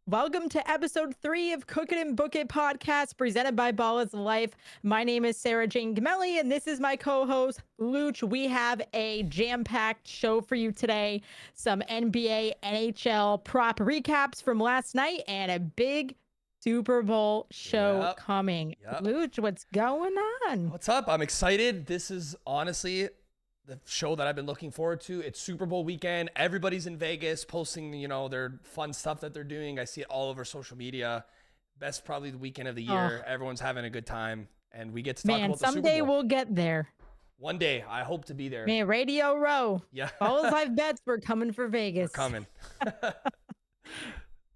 Welcome to episode 3 of Cook It and Book It podcast presented by Ballislife. My name is Sara Jane Gamelli, and this is my co-host, Looch. We have a jam-packed show for you today. Some NBA, NHL prop recaps from last night, and a big Super Bowl show coming. Looch, what's going on? What's up? I'm excited. This is honestly the show that I've been looking forward to. It's Super Bowl weekend. Everybody's in Vegas posting, their fun stuff that they're doing. I see it all over social media. Best probably the weekend of the year. Everyone's having a good time, and we get to talk about the Super Bowl. Someday we'll get there. One day, I hope to be there. Man, Radio Row. Yeah. Ballislife Bets, we're coming for Vegas. We're coming.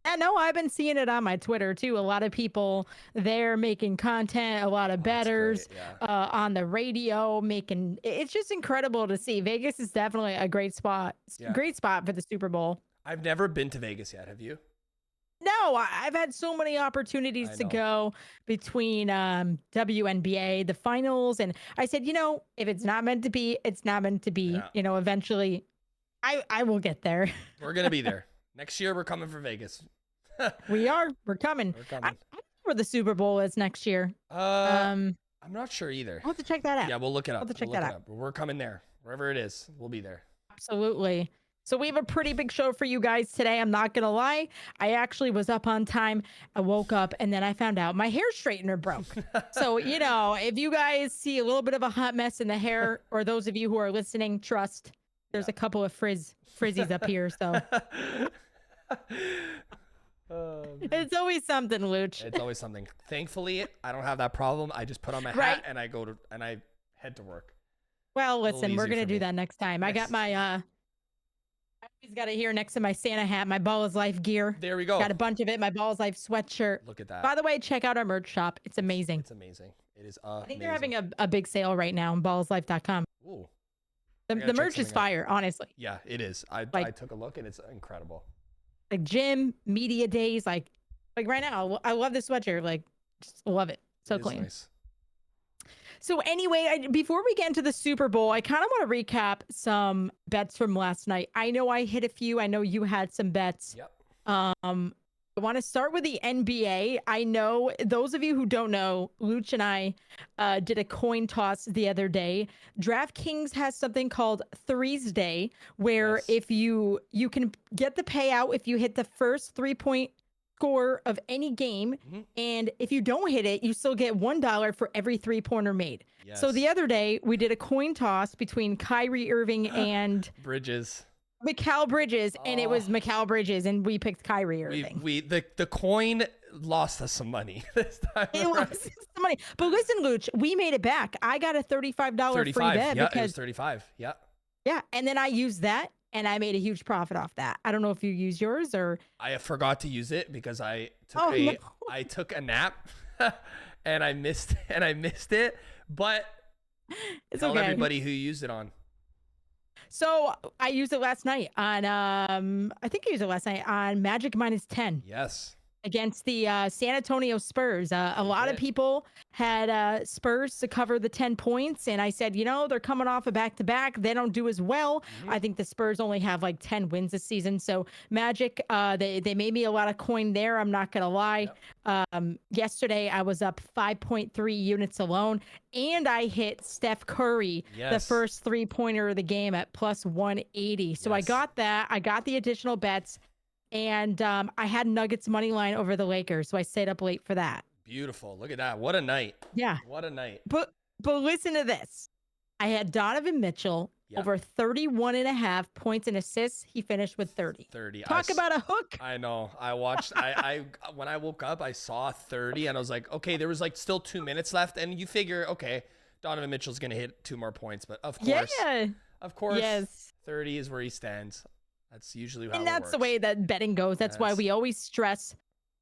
I know, I've been seeing it on my Twitter too. A lot of people there making content, a lot of bettors on the radio making. It's just incredible to see. Vegas is definitely a great spot. Great spot for the Super Bowl. I've never been to Vegas yet. Have you? No, I've had so many opportunities to go between WNBA, the finals. And I said, if it's not meant to be, it's not meant to be. Yeah. Eventually I will get there. We're going to be there. Next year, we're coming for Vegas. We are. We're coming. I don't know where the Super Bowl is next year. I'm not sure either. I'll have to check that out. Yeah, we'll look it up. I'll have to check that out. We're coming there. Wherever it is, we'll be there. Absolutely. So we have a pretty big show for you guys today. I'm not going to lie. I actually was up on time. I woke up and then I found out my hair straightener broke. So, if you guys see a little bit of a hot mess in the hair, or those of you who are listening, trust. There's a couple of frizzies up here, so. It's always something, Looch. It's always something. Thankfully, I don't have that problem. I just put on my hat and I head to work. Well, listen, we're gonna do that next time. Yes. I got my I always got it here next to my Santa hat, my Ballislife gear. There we go. Got a bunch of it. My Ballislife sweatshirt. Look at that. By the way, check out our merch shop. It's amazing. It's amazing. It is amazing. I think they're having a big sale right now on ballislife.com. Ooh. The merch is fire, honestly. Yeah, it is. I took a look and it's incredible. Like gym, media days, like right now, I love this sweatshirt. Like, just love it. So clean. Nice. So anyway, before we get into the Super Bowl, I kind of want to recap some bets from last night. I know I hit a few. I know you had some bets. Yep. I want to start with the NBA. I know those of you who don't know, Looch and I did a coin toss the other day. DraftKings has something called Threes Day, where if you can get the payout if you hit the first 3-point score of any game, and if you don't hit it, you still get $1 for every 3-pointer made. Yes. So the other day we did a coin toss between Kyrie Irving and Mikal Bridges, and it was Mikal Bridges, and we picked Kyrie Irving. The coin lost us some money this time. It lost us some money. But listen, Looch, we made it back. I got a $35 free bet. Yeah, it was 35. Yeah. Yeah, and then I used that, and I made a huge profit off that. I don't know if you used yours or... I forgot to use it because I took a nap and I missed it. But tell everybody who you used it on. So I used it last night on, I think I used it last night on Magic -10. Yes. Against the San Antonio Spurs. A lot of people had Spurs to cover the 10 points. And I said, they're coming off a back-to-back. They don't do as well. I think the Spurs only have like 10 wins this season. So Magic, they made me a lot of coin there. I'm not going to lie. Yep. Yesterday, I was up 5.3 units alone. And I hit Steph Curry, the first 3-pointer of the game at plus 180. So I got that. I got the additional bets. And I had Nuggets money line over the Lakers, so I stayed up late for that. Beautiful. Look at that. What a night. Yeah. What a night. But listen to this. I had Donovan Mitchell over 31.5 points and assists. He finished with 30. Talk about a hook. I know. I watched. I when I woke up, I saw 30, and I was like, okay, there was like still 2 minutes left, and you figure, okay, Donovan Mitchell's gonna hit 2 more points, but of course, 30 is where he stands. That's usually how it works. And that's the way that betting goes. That's why we always stress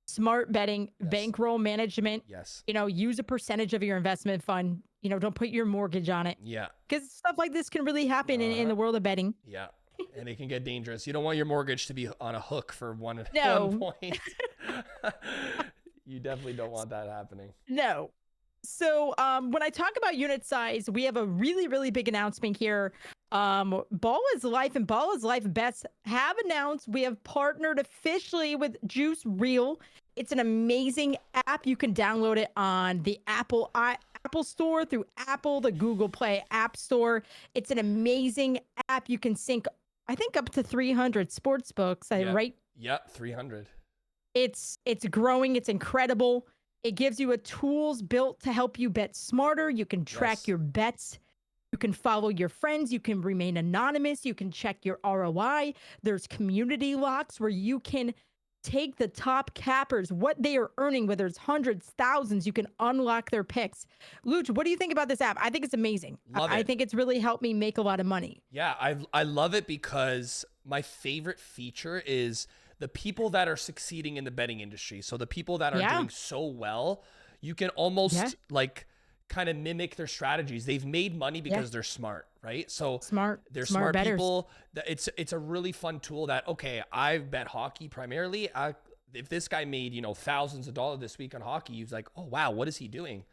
smart betting, bankroll management. Yes. Use a percentage of your investment fund. Don't put your mortgage on it. Yeah. Because stuff like this can really happen in the world of betting. Yeah. And it can get dangerous. You don't want your mortgage to be on a hook for one point. You definitely don't want that happening. No. So when I talk about unit size, we have a really, really big announcement here. Ballislife and Ballislife Bets have announced we have partnered officially with Juice Reel. It's an amazing app. You can download it on the Apple Store, through Apple, the Google Play App Store. It's an amazing app. You can sync, I think, up to 300 sports books. Right? Yep, 300. It's growing. It's incredible. It gives you a tools built to help you bet smarter. You can track your bets. You can follow your friends. You can remain anonymous. You can check your ROI. There's community locks where you can take the top cappers, what they are earning, whether it's hundreds, thousands, you can unlock their picks. Looch, what do you think about this app? I think it's amazing. I think it's really helped me make a lot of money. Yeah, I love it because my favorite feature is the people that are succeeding in the betting industry. So the people that are doing so well, you can almost like kind of mimic their strategies. They've made money because they're smart, right? So they're smart people. It's a really fun tool that, okay, I bet hockey primarily. If this guy made, thousands of dollars this week on hockey, he's like, oh, wow, what is he doing?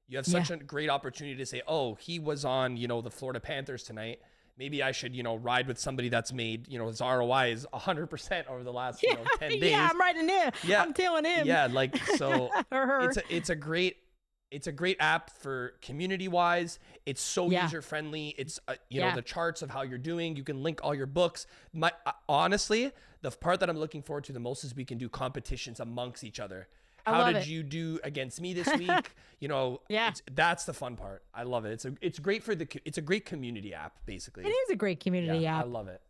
You have such a great opportunity to say, oh, he was on, the Florida Panthers tonight. Maybe I should, ride with somebody that's made, his ROI is 100% over the last 10 days. Yeah, I'm riding him. Yeah, I'm tailing him. Yeah, like, so it's a great app for community wise. It's so user friendly. It's the charts of how you're doing. You can link all your books. Honestly, the part that I'm looking forward to the most is we can do competitions amongst each other. How did you do against me this week? That's the fun part. I love it. It's great it's a great community app, basically. It is a great community app. I love it.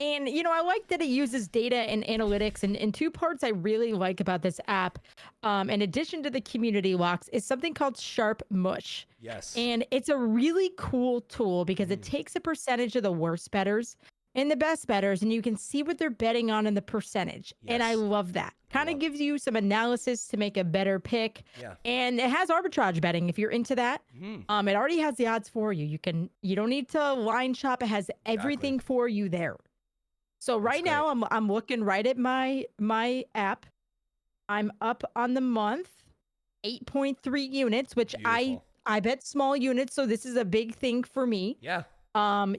And, I like that it uses data and analytics. And in two parts I really like about this app, in addition to the community locks, is something called Sharp Mush. Yes. And it's a really cool tool because it takes a percentage of the worst bettors and the best bettors, and you can see what they're betting on in the percentage. Yes. And I love that. Kind of gives you some analysis to make a better pick. Yeah. And it has arbitrage betting if you're into that. It already has the odds for you. You don't need to line shop. It has everything for you there. So right now I'm looking right at my app. I'm up on the month, 8.3 units, which I bet small units. So this is a big thing for me. Yeah.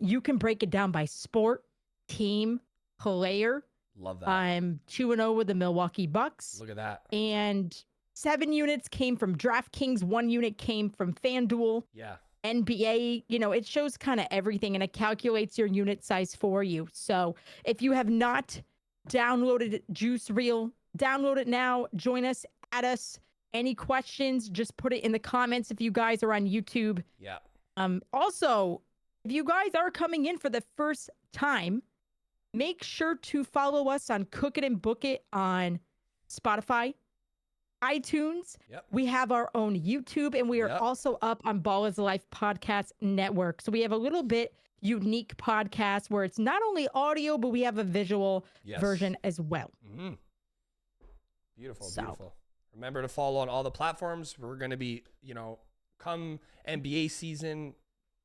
You can break it down by sport, team, player. Love that. I'm 2-0 with the Milwaukee Bucks. Look at that. And 7 units came from DraftKings. 1 unit came from FanDuel. Yeah. NBA, it shows kind of everything, and it calculates your unit size for you. So if you have not downloaded Juice Reel, download it now. Join us, add us. Any questions, just put it in the comments if you guys are on YouTube. Yeah. Also, if you guys are coming in for the first time, make sure to follow us on Cook It and Book It on Spotify, iTunes. Yep. We have our own YouTube, and we are also up on Ballislife Podcast Network. So we have a little bit unique podcast where it's not only audio, but we have a visual version as well. Mm-hmm. Beautiful. Remember to follow on all the platforms. We're going to be, come NBA season,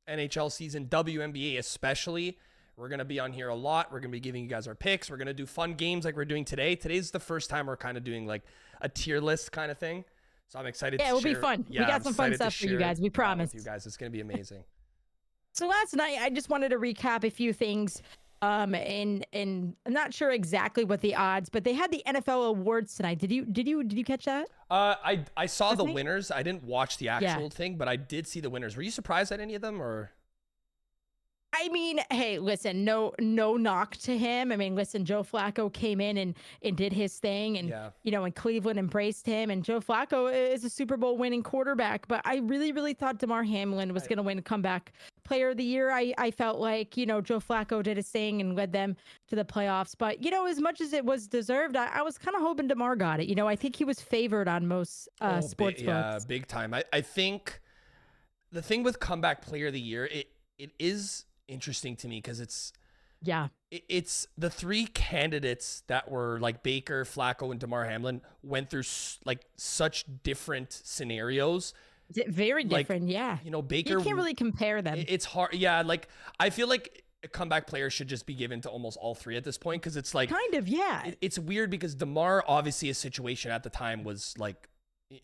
NHL season, WNBA especially. We're going to be on here a lot. We're going to be giving you guys our picks. We're going to do fun games like we're doing today. Today's the first time we're kind of doing like a tier list kind of thing. So I'm excited to share. Yeah, it'll be fun. Yeah, we got some fun stuff for you guys. We promise. You guys, it's going to be amazing. So last night, I just wanted to recap a few things. And I'm not sure exactly what the odds, but they had the NFL awards tonight. Did you catch that? I saw the winners. I didn't watch the actual thing, but I did see the winners. Were you surprised at any of them, or? I mean, hey, listen, no knock to him. I mean, listen, Joe Flacco came in and did his thing, and and Cleveland embraced him, and Joe Flacco is a Super Bowl winning quarterback. But I really, really thought Damar Hamlin was going to win comeback player of the year. I felt like, Joe Flacco did his thing and led them to the playoffs. But, as much as it was deserved, I was kind of hoping Damar got it. I think he was favored on most sports books. Yeah, big time. I think the thing with comeback player of the year, it is interesting to me because it's the 3 candidates that were like Baker, Flacco, and Damar Hamlin went through like such different scenarios. Very different, Baker, you can't really compare them. It's hard. Yeah, like I feel like a comeback player should just be given to almost all 3 at this point because it's like kind of it's weird because Damar, obviously his situation at the time was like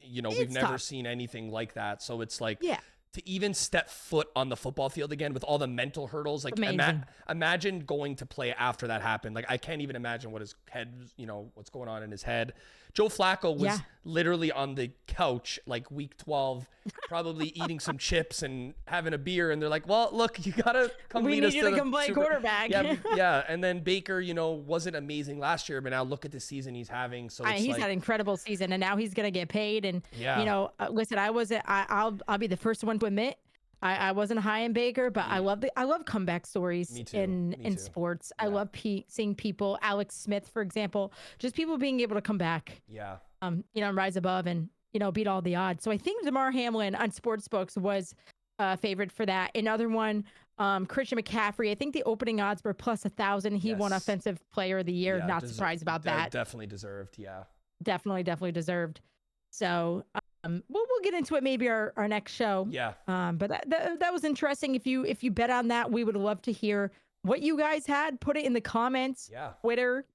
You know, we've It's never tough. seen anything like that. So it's like, Yeah. to even step foot on the football field again with all the mental hurdles, like Amazing. imagine going to play after that happened. Like I can't even imagine what his head, you know, what's going on in his head. Joe Flacco was literally on the couch like week 12, probably eating some chips and having a beer. And they're like, well, look, you gotta come We lead need us you to to the come play Super-" quarterback. Yeah, yeah. And then Baker, you know, wasn't amazing last year, but now look at the season he's having. So it's He's like, had an incredible season, and now he's gonna get paid. And yeah. you know, listen, I'll be the first one to admit I wasn't high in Baker, but I love comeback stories Me too. in Me too. sports. I Yeah. love seeing people, Alex Smith, for example, just people being able to come back, Yeah. you know, and rise above and, you know, beat all the odds. So I think Damar Hamlin on sportsbooks was favored for that. Another one, Christian McCaffrey. I think the opening odds were plus 1,000. He won Yes. Offensive Player of the Year. Yeah, Not surprised about that. Definitely deserved. Yeah. Definitely deserved. So we'll get into it maybe our next show. Yeah. But that was interesting. If you bet on that, we would love to hear what you guys had. Put it in the comments. Yeah. Twitter.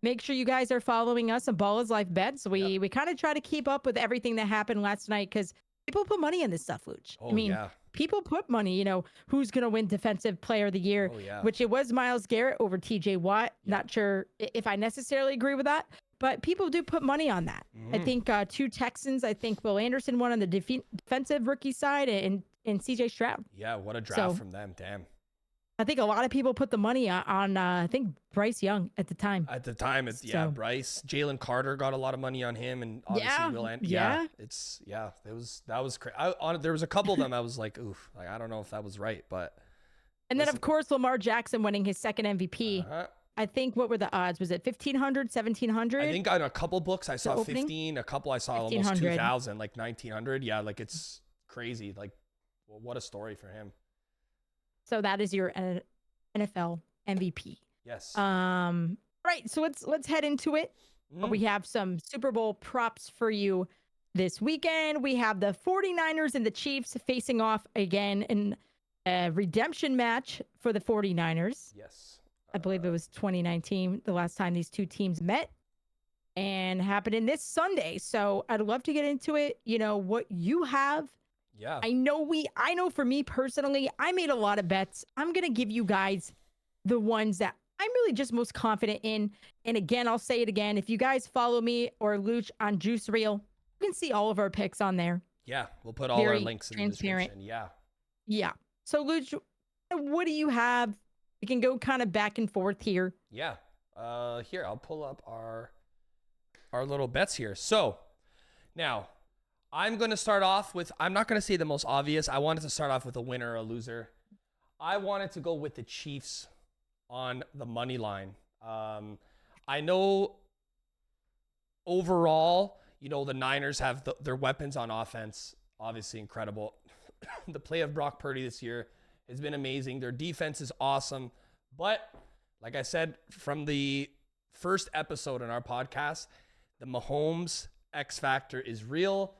Make sure you guys are following us on Ballislife Bets. We kind of try to keep up with everything that happened last night because people put money in this stuff, Looch. Oh, I mean, yeah. people put money. You know, who's gonna win Defensive Player of the Year? Oh, yeah. Which it was Myles Garrett over TJ Watt. Yeah. Not sure if I necessarily agree with that. But people do put money on that. I think 2 Texans. I think Will Anderson won on the defensive rookie side, and CJ Stroud. Yeah, what a draft from them. Damn. I think a lot of people put the money on I think Bryce Young at the time. At the time, it's Bryce. Jalen Carter got a lot of money on him, and obviously Will Anderson. That was crazy. There was a couple of them I was like, oof, like I don't know if that was right, but. And then of course Lamar Jackson winning his second MVP. I think, what were the odds? Was it 1,500, 1,700? I think on a couple books I saw 15, a couple I saw almost 2,000, like 1,900. Yeah, like it's crazy. Like, well, what a story for him. So that is your NFL MVP. Yes. Right. So let's head into it. We have some Super Bowl props for you this weekend. We have the 49ers and the Chiefs facing off again in a redemption match for the 49ers. Yes. I believe it was 2019, the last time these two teams met, and happening this Sunday. So I'd love to get into it. You know, what you have. Yeah. I know for me personally, I made a lot of bets. I'm going to give you guys the ones that I'm really just most confident in. And again, I'll say it again. If you guys follow me or Looch on Juice Reel, you can see all of our picks on there. Yeah. We'll put all our links in the description. Yeah. Yeah. So Looch, what do you have? We can go kind of back and forth here. Yeah. Here, I'll pull up our little bets here. So now I'm going to start off with, I'm not going to say the most obvious. I wanted to start off with a winner or a loser. I wanted to go with the Chiefs on the money line. I know overall, you know, the Niners have their weapons on offense, obviously incredible. The play of Brock Purdy this year has been amazing. Their defense is awesome. But like I said, from the first episode in our podcast, the Mahomes X factor is real.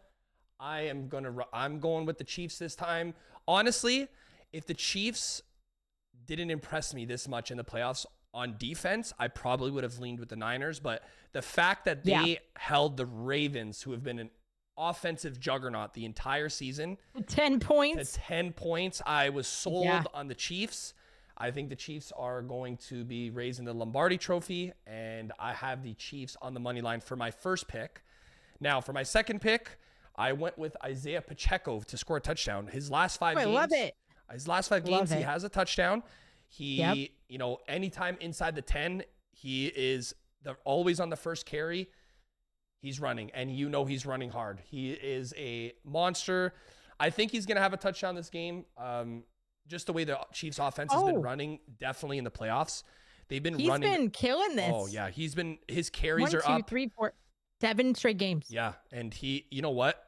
I'm going with the Chiefs this time. Honestly, if the Chiefs didn't impress me this much in the playoffs on defense, I probably would have leaned with the Niners. But the fact that they held the Ravens, who have been an offensive juggernaut the entire season, 10 points. To 10 points, I was sold on the Chiefs. I think the Chiefs are going to be raising the Lombardi Trophy, and I have the Chiefs on the money line for my first pick. Now, for my second pick, I went with Isaiah Pacheco to score a touchdown. His last 5 games. I love it. His last 5 games, he has a touchdown. He, you know, anytime inside the 10, he is always on the first carry. He's running, and you know he's running hard. He is a monster. I think he's going to have a touchdown this game. Just the way the Chiefs offense has been running, definitely in the playoffs. They've been running. He's been killing this. Oh, yeah. His carries are up. 1, 2, 3, 4, 7 straight games. Yeah. And you know what?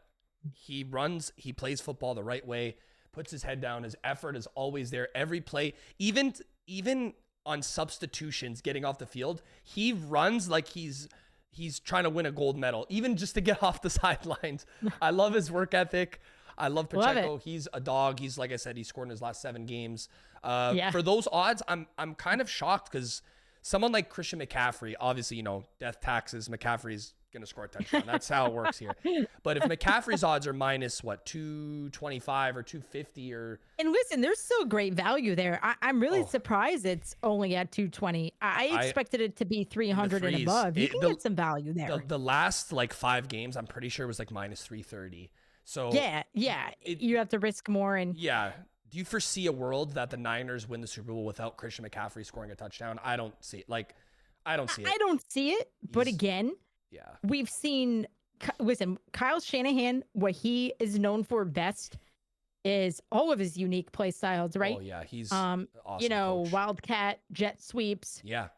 He plays football the right way, puts his head down. His effort is always there. Every play, even on substitutions, getting off the field, he runs like he's trying to win a gold medal, even just to get off the sidelines. I love his work ethic. I love Pacheco. He's a dog. He's, like I said, he scored in his last 7 games. For those odds, I'm kind of shocked because someone like Christian McCaffrey, obviously, you know, death taxes, McCaffrey's going to score a touchdown. That's how it works here. But if McCaffrey's odds are minus what, 225 or 250 or. And listen, there's still great value there. I'm really surprised it's only at 220. I expected it to be 300 and above. You can get some value there. The last like 5 games, I'm pretty sure it was like minus 330. So yeah, you have to risk more. And yeah. Do you foresee a world that the Niners win the Super Bowl without Christian McCaffrey scoring a touchdown? I don't see it. I don't see it. I don't see it. But again, we've seen, listen, Kyle Shanahan, what he is known for best is all of his unique play styles, right? Oh, yeah. He's awesome coach. Wildcat, jet sweeps. Yeah.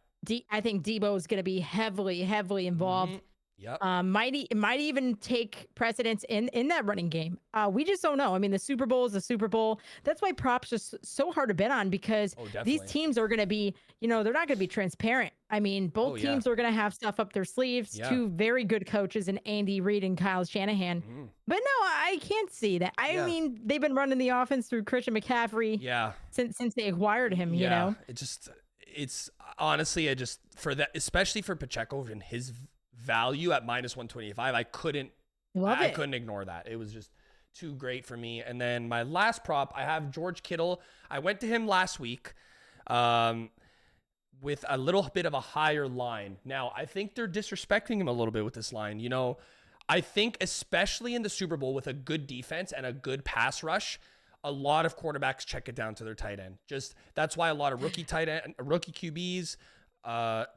I think Debo is going to be heavily involved. Mm-hmm. Yep. Might even take precedence in that running game. We just don't know. I mean, the Super Bowl is the Super Bowl. That's why props are so hard to bet on, because these teams are going to be, they're not going to be transparent. I mean, both teams are going to have stuff up their sleeves. Yeah. 2 very good coaches in Andy Reid and Kyle Shanahan. Mm-hmm. But no, I can't see that. I mean, they've been running the offense through Christian McCaffrey. Yeah. Since they acquired him. You know. It's honestly, for that, especially for Pacheco and his value at minus 125, I couldn't ignore that. It was just too great for me. And then my last prop, I have George Kittle. I went to him last week with a little bit of a higher line. Now, I think they're disrespecting him a little bit with this line. I think especially in the Super Bowl with a good defense and a good pass rush, a lot of quarterbacks check it down to their tight end. That's why a lot of rookie QBs,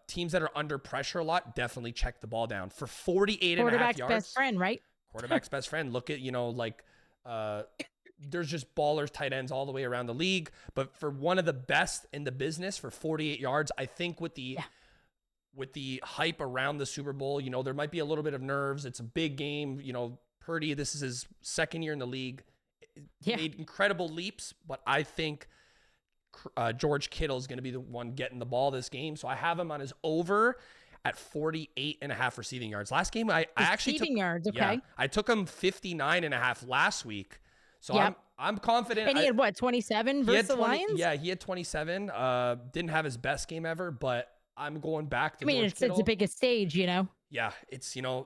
teams that are under pressure a lot, definitely check the ball down for 48 and a half yards. Quarterback's best friend, right? Quarterback's best friend. Look at, there's just ballers, tight ends all the way around the league. But for one of the best in the business for 48 yards, I think with the hype around the Super Bowl, there might be a little bit of nerves. It's a big game. Purdy, this is his 2nd year in the league. Made incredible leaps, but I think George Kittle is going to be the one getting the ball this game. So I have him on his over at 48 and a half receiving yards. Last game, I actually took yards. Okay. I took him 59 and a half last week. So I'm confident. And he had what, 27 versus the Lions? Yeah, he had 27. Didn't have his best game ever, but I'm going back to George Kittle. It's the biggest stage, Yeah, it's, the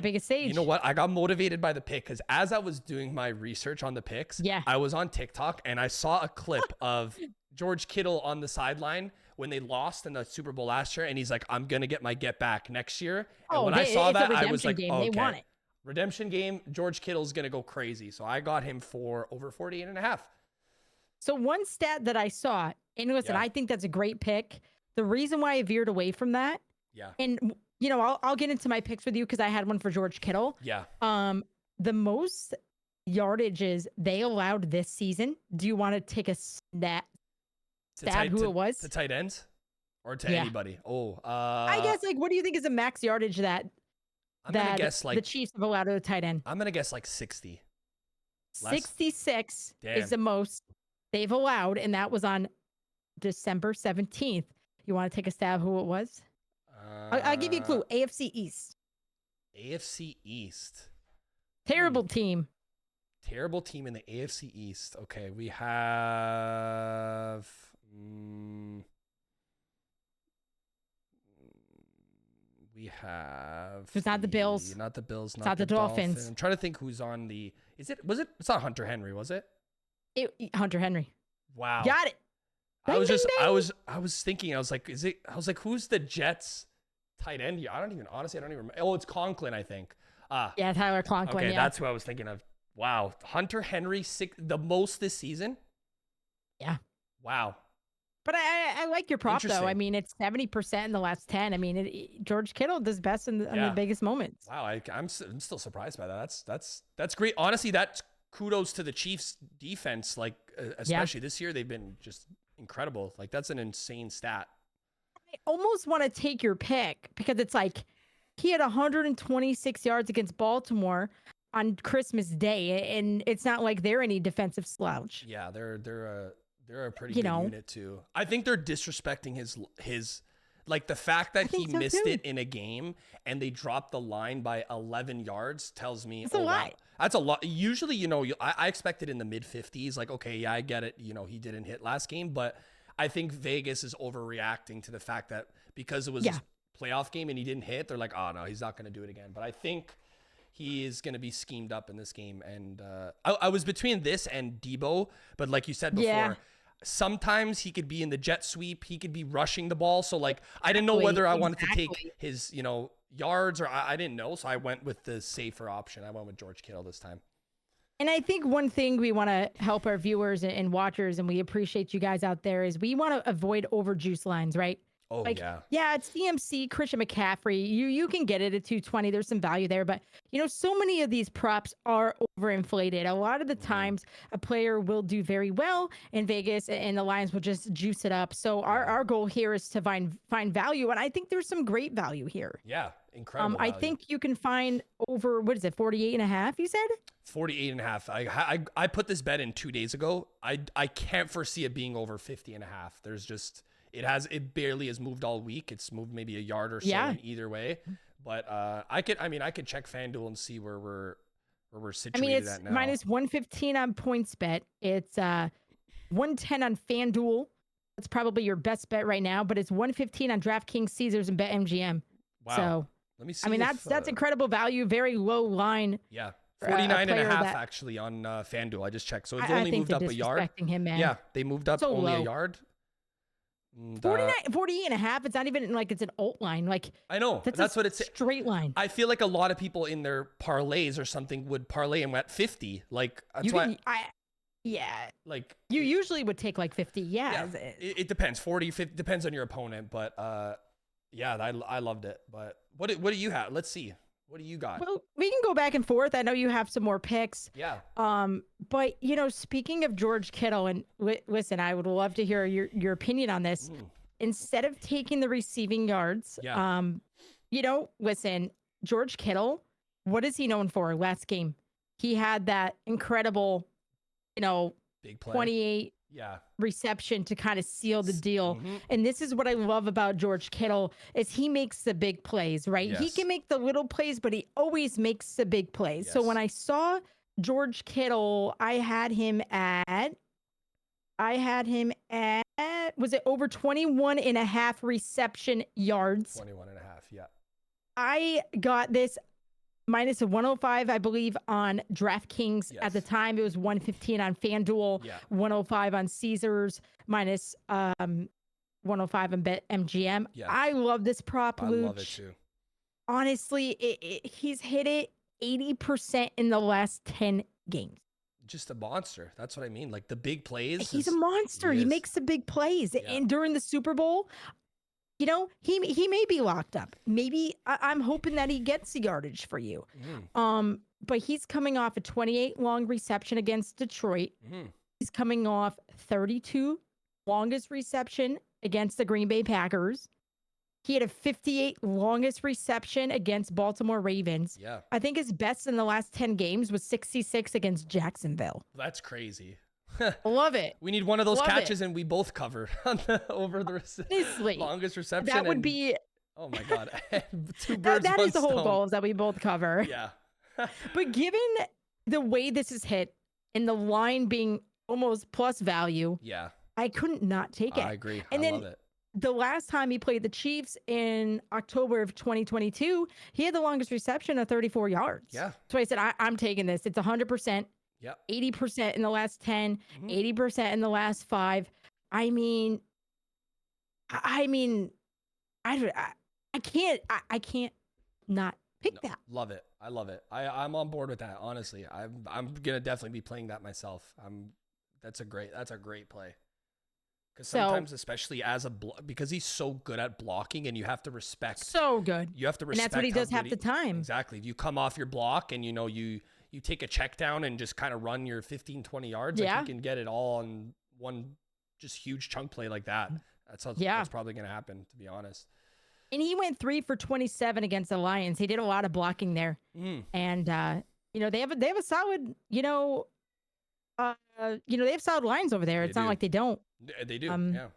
biggest stage. You know what? I got motivated by the pick because as I was doing my research on the picks, I was on TikTok and I saw a clip of George Kittle on the sideline when they lost in the Super Bowl last year, and he's like, "I'm gonna get my get back next year." And when I saw that, I was like, game. They want it. Redemption game. George Kittle's gonna go crazy, so I got him for over 48 and a half. So one stat that I saw, and listen, I think that's a great pick. The reason why I veered away from that, and I'll get into my picks with you because I had one for George Kittle. Yeah. The most yardages they allowed this season. Do you want to take a stab who it was? To tight ends or to anybody? I guess what do you think is the max yardage that gonna guess the Chiefs have allowed to a tight end? I'm gonna guess 60. 66 is the most they've allowed, and that was on December 17th. You want to take a stab who it was? I'll give you a clue. AFC East. AFC East. Terrible team. Terrible team in the AFC East. Okay, we have. It's not the Bills. Not the Bills. Not the Dolphins. I'm trying to think who's on the. It's not Hunter Henry, was it? Hunter Henry. Wow. Got it. I was thinking, I was like, who's the Jets tight end here? I don't even remember. Oh, it's Conklin, I think. Tyler Conklin. Okay, that's who I was thinking of. Wow. Hunter Henry, the most this season? Yeah. Wow. But I like your prop, though. I mean, it's 70% in the last 10. I mean, George Kittle does best in the biggest moments. Wow. I'm still surprised by that. That's great. Honestly, that's kudos to the Chiefs defense. Especially this year, they've been just incredible. That's an insane stat. I almost want to take your pick because it's he had 126 yards against Baltimore on Christmas Day, and it's not like they're any defensive slouch. Yeah, they're a pretty good unit too. I think they're disrespecting his the fact that he missed it in a game and they dropped the line by 11 yards tells me that's a lot. Wow, that's a lot. Usually, I expect it in the mid 50s. Okay, I get it. He didn't hit last game, but I think Vegas is overreacting to the fact that because it was playoff game and he didn't hit, they're like, oh no, he's not going to do it again. But I think he is going to be schemed up in this game. And I was between this and Debo, but like you said before, sometimes he could be in the jet sweep. He could be rushing the ball. So like, I didn't know whether I wanted to take his, you know, yards or I didn't know. So I went with the safer option. I went with George Kittle this time. And I think one thing we want to help our viewers and watchers, and we appreciate you guys out there, is we want to avoid overjuice lines, right? Oh, like, yeah, it's DMC, Christian McCaffrey. You can get it at 220. There's some value there. But, you know, so many of these props are overinflated. A lot of the times a player will do very well in Vegas and the lines will just juice it up. So our goal here is to find value. And I think there's some great value here. Yeah, incredible value. I think you can find over, what is it, 48 and a half, you said? 48 and a half. I put this bet in 2 days ago. I can't foresee it being over 50 and a half. There's just... It barely has moved all week. It's moved maybe a yard or so in either way. But I could check FanDuel and see where we're situated at now. It's minus 115 on PointsBet. It's 110 on FanDuel. That's probably your best bet right now, but it's 115 on DraftKings, Caesars, and BetMGM. Wow. So let me see. That's incredible value. Very low line. Yeah. 49 and a half actually on FanDuel. I just checked. So it's only moved up a yard. Him, man. Yeah, they moved up so only low. a yard. 48 and a half. It's not even like it's an alt line. Like, I know that's what it's straight line. I feel like a lot of people in their parlays or something would parlay him at 50. Like that's why like you usually would take like 50. Yeah. It depends. 40, 50 depends on your opponent. But yeah, I loved it. But what do you have? Let's see. What do you got? Well, we can go back and forth. I know you have some more picks. Yeah. But you know, speaking of George Kittle, and listen, I would love to hear your opinion on this. Instead of taking the receiving yards, you know, listen, George Kittle, what is he known for? Last game, he had that incredible, you know, big play. 28 reception to kind of seal the deal. And this is what I love about George Kittle is he makes the big plays, right? Yes. He can make the little plays, but he always makes the big plays. So when I saw George Kittle, I had him at, was it over 21 and a half reception yards? 21 and a half. Yeah. I got this minus a 105, I believe, on DraftKings. At the time, it was 115 on FanDuel, 105 on Caesars, minus 105 on BetMGM. I love this prop, Looch. I love it too. Honestly, he's hit it 80% in the last 10 games. Just a monster. That's what I mean. Like the big plays. He's a monster. He makes the big plays. And during the Super Bowl, you know, he may be locked up. Maybe I'm hoping that he gets the yardage for you. But he's coming off a 28 long reception against Detroit. He's coming off 32 longest reception against the Green Bay Packers. He had a 58 longest reception against Baltimore Ravens. Yeah. I think his best in the last 10 games was 66 against Jacksonville. That's crazy. Love it. We need one of those catches and we both cover on over the longest reception. That would be... Oh my God. Two birds, that one is the whole stone. goal, is that we both cover. Yeah. But given the way this is hit and the line being almost plus value, I couldn't not take it. I agree. And I then love it. The last time he played the Chiefs in October of 2022, he had the longest reception of 34 yards. Yeah. So I said, I'm taking this. It's 100%. Yep. 80% in the last 10, 80% in the last 5. I can't not pick that. Love it. I love it. I'm on board with that. Honestly, I'm gonna definitely be playing that myself. That's a great play. Because sometimes, especially as because he's so good at blocking, and you have to respect. So good. You have to respect. And that's what he does half the time. Exactly. If you come off your block and you know you take a check down and just kind of run your 15, 20 yards, like you can get it all in one just huge chunk play like that. That's probably going to happen, to be honest. And he went 3 for 27 against the Lions. He did a lot of blocking there. And, you know, they have a solid, they have solid lines over there. It's not like they don't. They do. Yeah.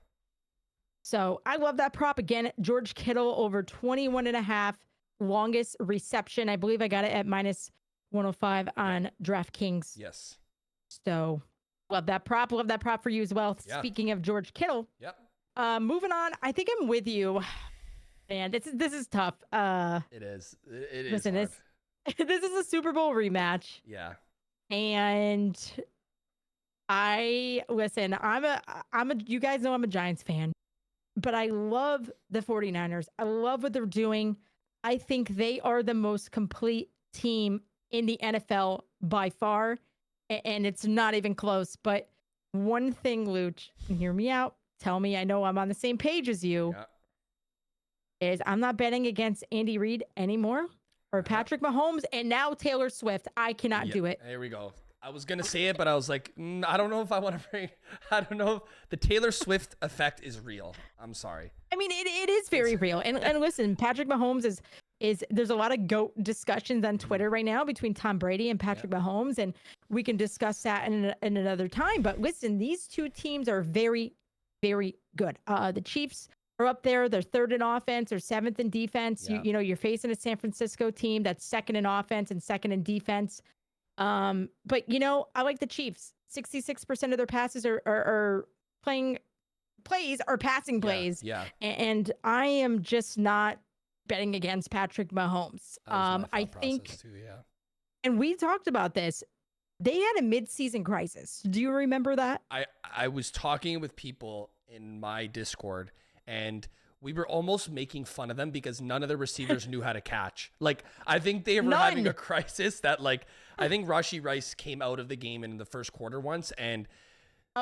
So I love that prop. Again, George Kittle over 21 and a half longest reception. I believe I got it at minus 105 on DraftKings. Yes. So love that prop. Love that prop for you as well. Speaking of George Kittle. Yep. Moving on. I think I'm with you. And this is tough. It is. It is Listen, hard. this is a Super Bowl rematch. Yeah. And you guys know I'm a Giants fan, but I love the 49ers. I love what they're doing. I think they are the most complete team in the NFL by far. And it's not even close. But one thing, Looch, and hear me out. Tell me I know I'm on the same page as you. Yeah. Is I'm not betting against Andy Reid anymore or Patrick Mahomes and now Taylor Swift. I cannot do it. There we go. I was going to say it, but I was like, I don't know if I want to bring, I don't know. The Taylor Swift effect is real. I'm sorry. I mean, it is very real. And listen, Patrick Mahomes is there's a lot of GOAT discussions on Twitter right now between Tom Brady and Patrick Mahomes. And we can discuss that in another time. But listen, these two teams are very, very good. The Chiefs are up there. They're third in offense or seventh in defense. Yeah. You know, you're facing a San Francisco team that's second in offense and second in defense. But you know, I like the Chiefs. 66% of their passes are playing plays or passing plays. Yeah. And I am just not betting against Patrick Mahomes. I think too, yeah. And we talked about this. They had a mid-season crisis. Do you remember that? I was talking with people in my Discord and we were almost making fun of them because none of the receivers knew how to catch. Like, I think they were having a crisis that, like, I think Rashee Rice came out of the game in the first quarter once and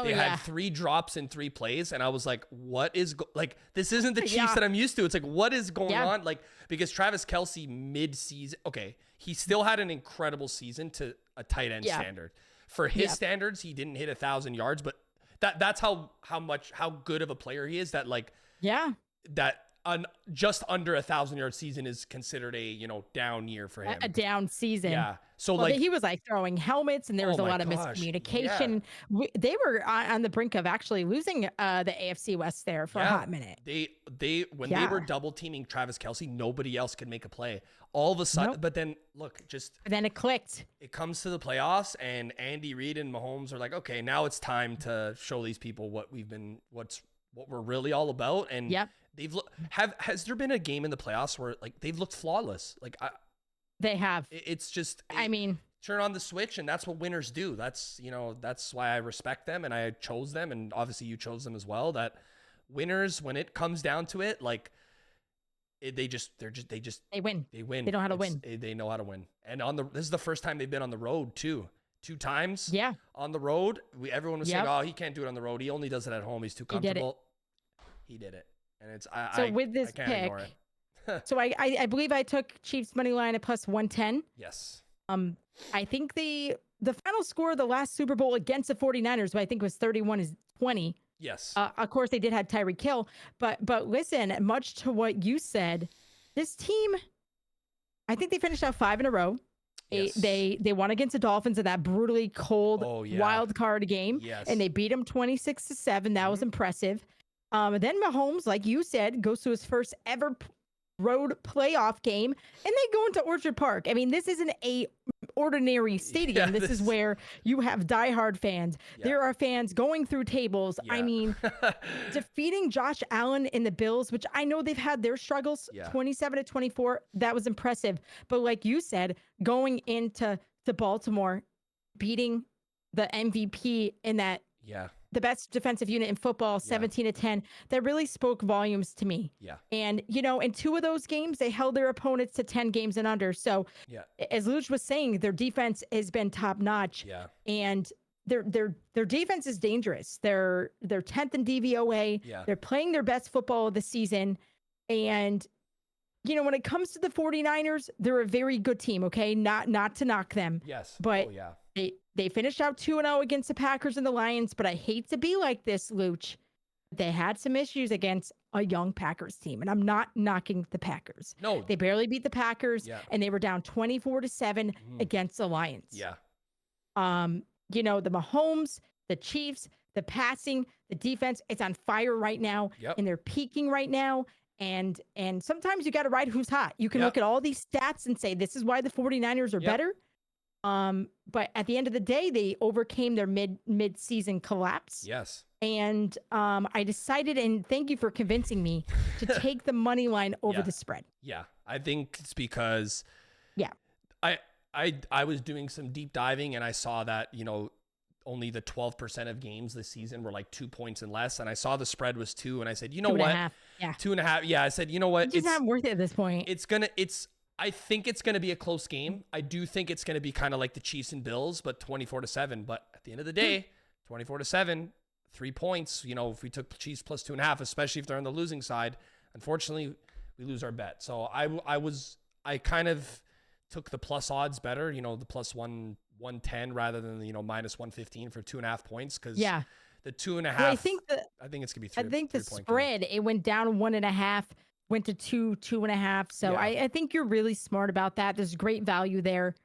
they had 3 drops in 3 plays. And I was like, what is, like, this isn't the Chiefs that I'm used to. It's like, what is going on? Like, because Travis Kelce mid-season, okay, he still had an incredible season to a tight end standard. For his standards, he didn't hit 1,000 yards, but that's how good of a player he is that, like, that just under 1,000-yard season is considered a down year for him. A down season. Yeah. So like he was like throwing helmets, and there was a lot of miscommunication. Yeah. They were on the brink of actually losing the AFC West there for a hot minute. They were double teaming Travis Kelce, nobody else could make a play. All of a sudden, but then look, then it clicked. It comes to the playoffs, and Andy Reid and Mahomes are like, okay, now it's time to show these people what we're really all about. And has there been a game in the playoffs where like they've looked flawless? Like they have. It's just, I mean, turn on the switch, and that's what winners do. That's why I respect them, and I chose them, and obviously you chose them as well. That winners, when it comes down to it, like they win. They win. They know how to win. They know how to win. And this is the first time they've been on the road too. 2 times. Yeah. On the road, everyone was saying, "Oh, he can't do it on the road. He only does it at home. He's too comfortable." He did it. And it's with this pick. So I believe I took Chiefs money line at plus 110. Yes. I think the final score of the last Super Bowl against the 49ers, I think was 31-20. Yes. Of course they did have Tyreek Hill, but listen, much to what you said, this team, I think they finished out 5 in a row. Yes. They won against the Dolphins in that brutally cold wild card game. Yes. And they beat them 26-7. That was impressive. Then Mahomes, like you said, goes to his first ever road playoff game, and they go into Orchard Park. I mean, this isn't a ordinary stadium. This is where you have diehard fans. There are fans going through tables. I mean, defeating Josh Allen in the Bills, which I know they've had their struggles, 27-24, that was impressive. But like you said, going into Baltimore, beating the MVP in that the best defensive unit in football, 17-10, that really spoke volumes to me. Yeah. And, in 2 of those games, they held their opponents to 10 games and under. So as Looch was saying, their defense has been top notch. Yeah. And their defense is dangerous. They're 10th in DVOA. Yeah. They're playing their best football of the season. And, when it comes to the 49ers, they're a very good team, okay? Not to knock them. Yes. But they finished out 2-0 against the Packers and the Lions, but I hate to be like this, Looch. They had some issues against a young Packers team, and I'm not knocking the Packers. No. They barely beat the Packers, and they were down 24-7 against the Lions. Yeah. The Mahomes, the Chiefs, the passing, the defense, it's on fire right now, and they're peaking right now. And sometimes you got to ride who's hot. You can look at all these stats and say, this is why the 49ers are better. But at the end of the day, they overcame their mid-season collapse. Yes. And I decided, and thank you for convincing me, to take the money line over the spread. Yeah, I think it's because yeah, I was doing some deep diving and I saw that, you know, only the 12% of games this season were like 2 points and less. And I saw the spread was 2. And I said, you know what? 2.5. Yeah. 2.5. Yeah. I said, you know what? It's not worth it at this point. I think it's going to be a close game. I do think it's going to be kind of like the Chiefs and Bills, but 24-7. But at the end of the day, 24-7, 3 points, you know, if we took Chiefs plus 2.5, especially if they're on the losing side, unfortunately we lose our bet. So I kind of took the plus odds better, you know, the plus 110 rather than the, you know, minus 115 for 2.5 points. Cause the 2.5, well, I think it's gonna be 3. I think the spread, it went down 1.5, went to 2.5. So I think you're really smart about that. There's great value there.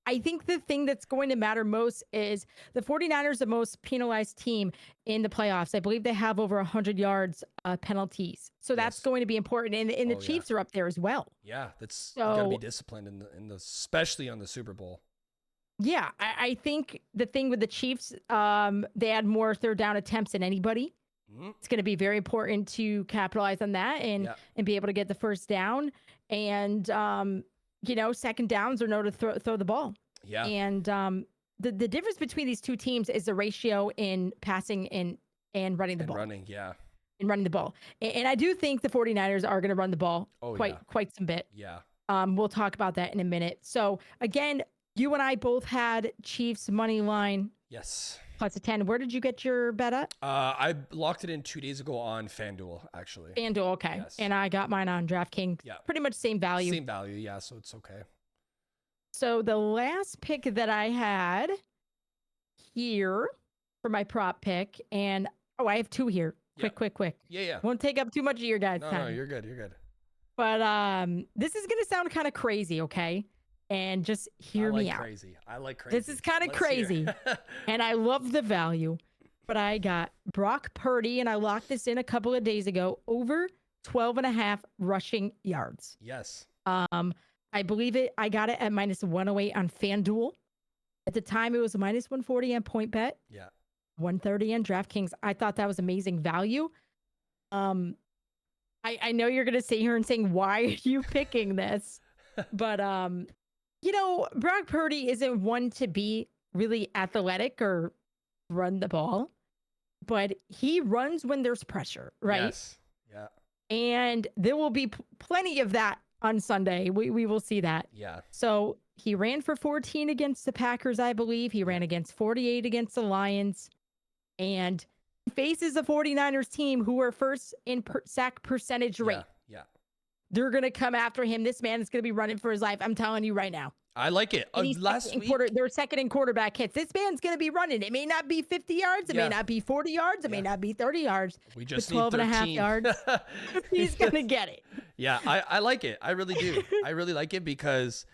I think the thing that's going to matter most is the 49ers, the most penalized team in the playoffs. I believe they have over 100 yards penalties. So that's going to be important. And the Chiefs are up there as well. Yeah, you got to be disciplined in the especially on the Super Bowl. Yeah, I think the thing with the Chiefs, they had more third down attempts than anybody. Mm-hmm. It's going to be very important to capitalize on that and be able to get the first down. And you know, second downs or no to throw the ball. Yeah. And the difference between these two teams is the ratio in passing and running the ball. And running the ball. And I do think the 49ers are going to run the ball quite some bit. Yeah. We'll talk about that in a minute. So again, you and I both had Chiefs money line. Yes. Plus a 10. Where did you get your bet at? I locked it in 2 days ago on FanDuel, actually. FanDuel, okay. Yes. And I got mine on DraftKings. Yeah. Pretty much same value. Same value, yeah, so it's okay. So the last pick that I had here for my prop pick, and I have 2 here. Quick. Yeah. Won't take up too much of your guys' time. No, you're good. But this is going to sound kind of crazy, okay? And just hear me out. I like crazy. This is kind of crazy. And I love the value. But I got Brock Purdy, and I locked this in a couple of days ago, over 12.5 rushing yards. Yes. I believe it. I got it at minus 108 on FanDuel. At the time, it was minus 140 on PointBet. Yeah. 130 on DraftKings. I thought that was amazing value. I know you're going to sit here and saying, why are you picking this? But, you know, Brock Purdy isn't one to be really athletic or run the ball, but he runs when there's pressure, right? Yes. Yeah. And there will be plenty of that on Sunday. We will see that. Yeah. So he ran for 14 against the Packers, I believe. He ran against 48 against the Lions. And he faces a 49ers team who are first in sack percentage rate. Yeah. They're going to come after him. This man is going to be running for his life. I'm telling you right now. I like it. Last week, they're second in quarterback hits. This man's going to be running. It may not be 50 yards. It may not be 40 yards. It may not be 30 yards. We just 12 need 13. and a half yards. He's going to get it. Yeah, I like it. I really do. I really like it because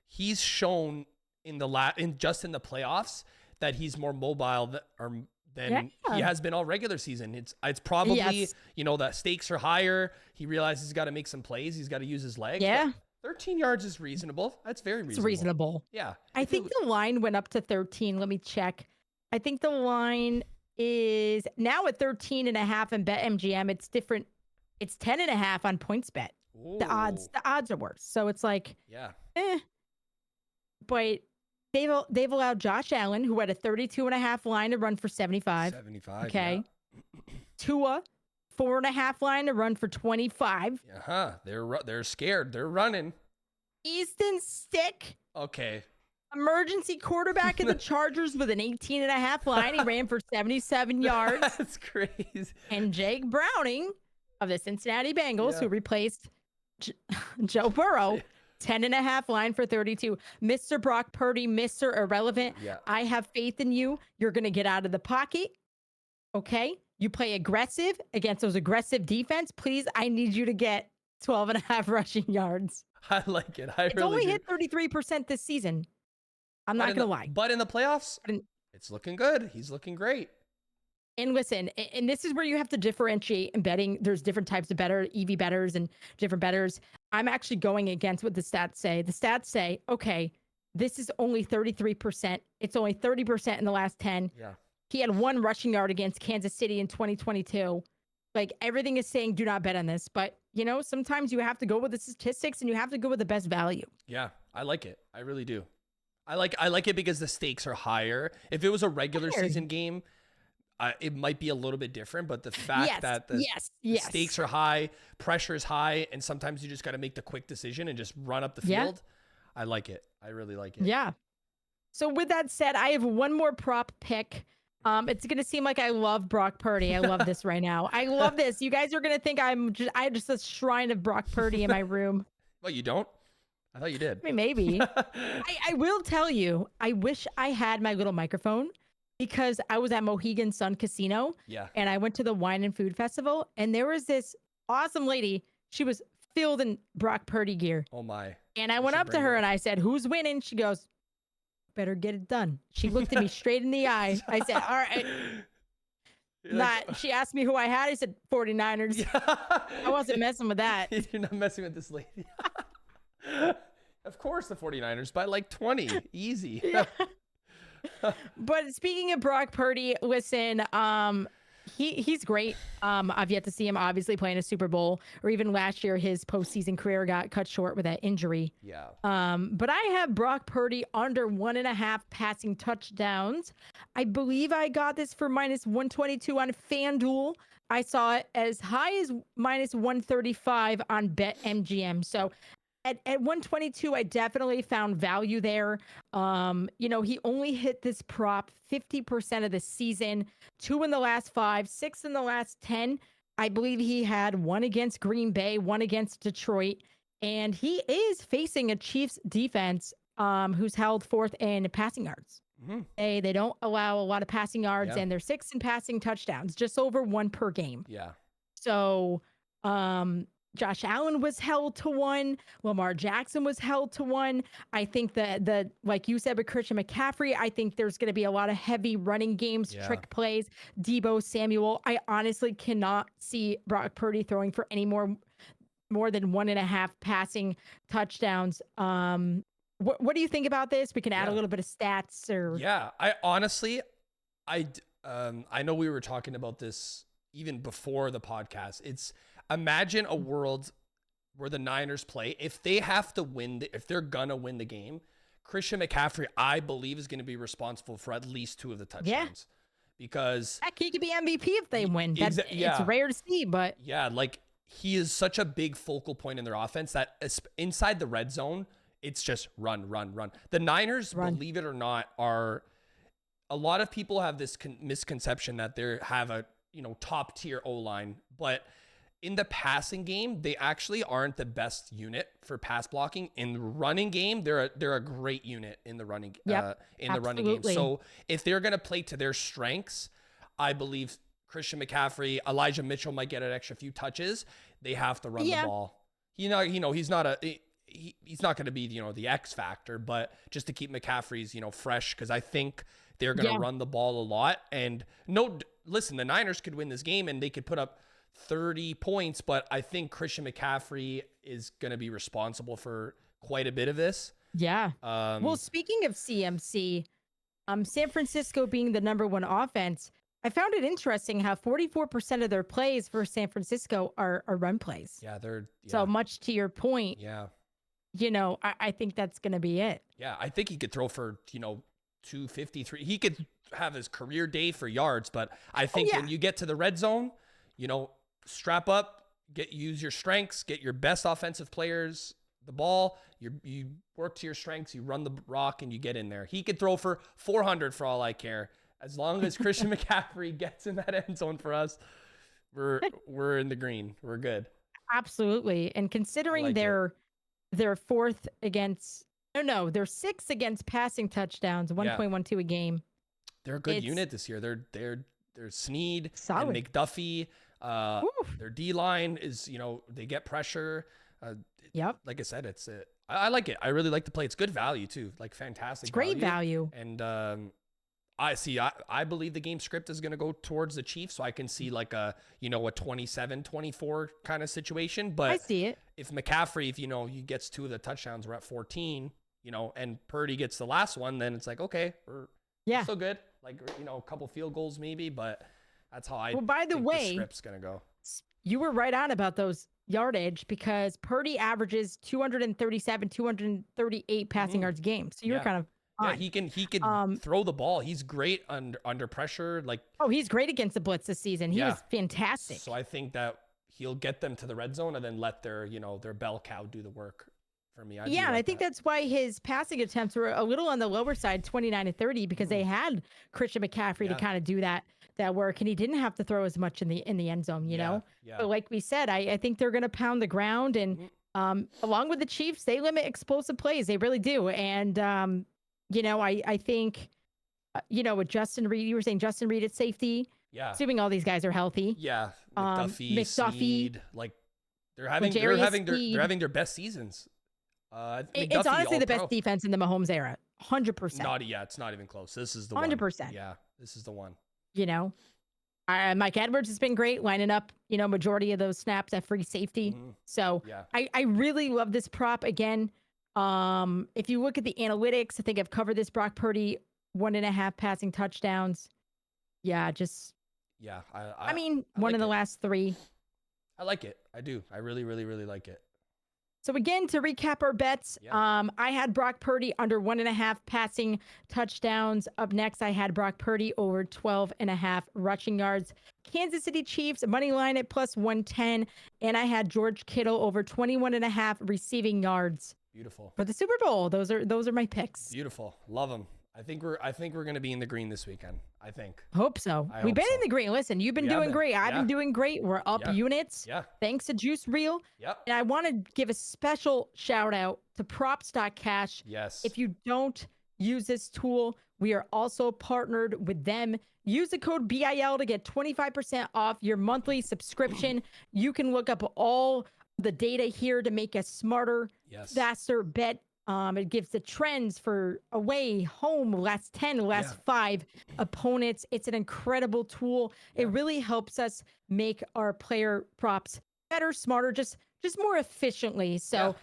he's shown in the playoffs that he's more mobile than he has been all regular season. It's probably, you know, that stakes are higher. He realizes he's got to make some plays. He's got to use his legs. Yeah. 13 yards is reasonable. That's very reasonable. It's reasonable. Yeah. I think the line went up to 13. Let me check. I think the line is now at 13.5 in BetMGM. It's different. It's 10.5 on PointsBet. Ooh. The odds are worse. So it's like, But they've allowed Josh Allen, who had a 32.5 line, to run for 75. Okay. Yeah. Tua, 4.5 line to run for 25. They're scared. They're running. Easton Stick. Okay. Emergency quarterback in the Chargers with an 18.5 line. He ran for 77 yards. That's crazy. And Jake Browning of the Cincinnati Bengals, who replaced Joe Burrow, 10.5 line for 32. Mr. Brock Purdy, Mr. Irrelevant. Yeah. I have faith in you. You're going to get out of the pocket. Okay. You play aggressive against those aggressive defense. Please, I need you to get 12.5 rushing yards. I like it. It's only hit 33% this season. I'm not going to lie. But in the playoffs, it's looking good. He's looking great. And listen, and this is where you have to differentiate in betting. There's different types of EV bettors and different bettors. I'm actually going against what the stats say. The stats say, okay, This is only 33%. It's only 30% in the last 10. Yeah. He had 1 rushing yard against Kansas City in 2022. Like, everything is saying do not bet on this. But, you know, sometimes you have to go with the statistics and you have to go with the best value. Yeah, I like it. I really do. I like it because the stakes are higher. If it was a regular season game, it might be a little bit different. But the fact that the stakes are high, pressure is high, and sometimes you just got to make the quick decision and just run up the field. I like it. I really like it. Yeah. So with that said, I have one more prop pick. It's gonna seem like I love Brock Purdy. I love this right now. I love this. You guys are gonna think I just a shrine of Brock Purdy in my room. Well, you don't? I thought you did. I mean, maybe. I will tell you, I wish I had my little microphone because I was at Mohegan Sun Casino. Yeah. And I went to the Wine and Food Festival, and there was this awesome lady. She was filled in Brock Purdy gear. Oh my. And I went up to her and I said, "Who's winning?" She goes, "Better get it done." She looked at me straight in the eye. I said, "All right." She asked me who I had. I said 49ers. Yeah. I wasn't messing with that. You're not messing with this lady. Of course, the 49ers by like 20. Easy. Yeah. But speaking of Brock Purdy, listen, he's great. I've yet to see him obviously playing a Super Bowl, or even last year his postseason career got cut short with that injury. Yeah. But I have Brock Purdy under 1.5 passing touchdowns. I believe I got this for -122 on FanDuel. I saw it as high as -135 on BetMGM. So at 122, I definitely found value there. You know, he only hit this prop 50% of the season, 2 in the last 5, 6 in the last 10. I believe he had 1 against Green Bay, 1 against Detroit, and he is facing a Chiefs defense who's held 4th in passing yards. Mm-hmm. They don't allow a lot of passing yards, and they're 6th in passing touchdowns, just over 1 per game. Yeah. So, Josh Allen was held to 1. Lamar Jackson was held to 1. I think that like you said with Christian McCaffrey, I think there's going to be a lot of heavy running games, trick plays, Debo Samuel. I honestly cannot see Brock Purdy throwing for any more than 1.5 passing touchdowns. What do you think about this? We can add a little bit of stats or. Yeah, I honestly, I know we were talking about this even before the podcast. Imagine a world where the Niners play. If they have to win, if they're going to win the game, Christian McCaffrey, I believe, is going to be responsible for at least 2 of the touchdowns. Yeah. Because heck, he could be MVP if they win. It's rare to see, but. Yeah, like he is such a big focal point in their offense that inside the red zone, it's just run. The Niners, believe it or not, are a lot of people have this misconception that they have a top tier O-line, but in the passing game, they actually aren't the best unit for pass blocking. In the running game, they're a great unit in the running the running game. So if they're gonna play to their strengths, I believe Christian McCaffrey, Elijah Mitchell might get an extra few touches. They have to run the ball. He's not going to be the X factor, but just to keep McCaffrey's fresh, because I think they're going to run the ball a lot. And listen, the Niners could win this game and they could put up 30 points, but I think Christian McCaffrey is going to be responsible for quite a bit of this. Yeah. Well, speaking of CMC, San Francisco being the number 1 offense, I found it interesting how 44% of their plays for San Francisco are run plays. Yeah, so much to your point. Yeah. I think that's going to be it. Yeah, I think he could throw for, 253. He could have his career day for yards, but I think when you get to the red zone, strap up, use your strengths, get your best offensive players the ball, you work to your strengths, you run the rock, and you get in there. He could throw for 400 for all I care. As long as Christian McCaffrey gets in that end zone for us, we're in the green. We're good. Absolutely. And considering they're 4th against, they're 6th against passing touchdowns, 1.12 a game. They're a good unit this year. They're Snead solid. And McDuffie. Their D line is, they get pressure. Like I said, I like it. I really like the play. It's good value too. Like fantastic. It's great value. And I believe the game script is going to go towards the Chiefs, so I can see like a 27-24 kind of situation. But I see it. If McCaffrey, he gets 2 of the touchdowns, we're at 14. and Purdy gets the last one, then it's like, okay, we're still good. Like, a couple field goals maybe, but that's how I by the think way, the script's going to go. You were right on about those yardage because Purdy averages 237, 238 passing yards a game. So you're kind of on. Yeah, he can throw the ball. He's great under pressure. Like, he's great against the blitz this season. He was fantastic. So I think that he'll get them to the red zone and then let their bell cow do the work for me. And I think that's why his passing attempts were a little on the lower side, 29 to 30, because they had Christian McCaffrey to kind of do that work, and he didn't have to throw as much in the end zone, you know. Yeah. But like we said, I think they're going to pound the ground, and along with the Chiefs, they limit explosive plays. They really do, and I think with Justin Reed, you were saying Justin Reed at safety. Yeah. Assuming all these guys are healthy. Yeah. McDuffie, Sneed, like they're having their best seasons. It's honestly the best defense in the Mahomes era. 100%. It's not even close. This is the 100%. one. Yeah, this is the one. Mike Edwards has been great lining up, majority of those snaps at free safety. So I really love this prop. Again, if you look at the analytics, I think I've covered this. Brock Purdy, 1.5 passing touchdowns. I mean, one of the last 3. I like it. I do. I really, really, really like it. So again, to recap our bets, I had Brock Purdy under 1.5 passing touchdowns. Up next, I had Brock Purdy over 12.5 rushing yards. Kansas City Chiefs money line at plus 110, and I had George Kittle over 21.5 receiving yards. Beautiful. For the Super Bowl. Those are my picks. Beautiful. Love them. I think we're going to be in the green this weekend. I think. Hope so. We've been in the green. Listen, you've been doing great. I've been doing great. We're up units. Yeah. Thanks to Juice Reel. Yep. And I want to give a special shout out to props.cash. Yes. If you don't use this tool, we are also partnered with them. Use the code BIL to get 25% off your monthly subscription. You can look up all the data here to make a smarter, faster bet. It gives the trends for away, home, last 10, last 5 opponents. It's an incredible tool. It really helps us make our player props better, smarter, just more efficiently. So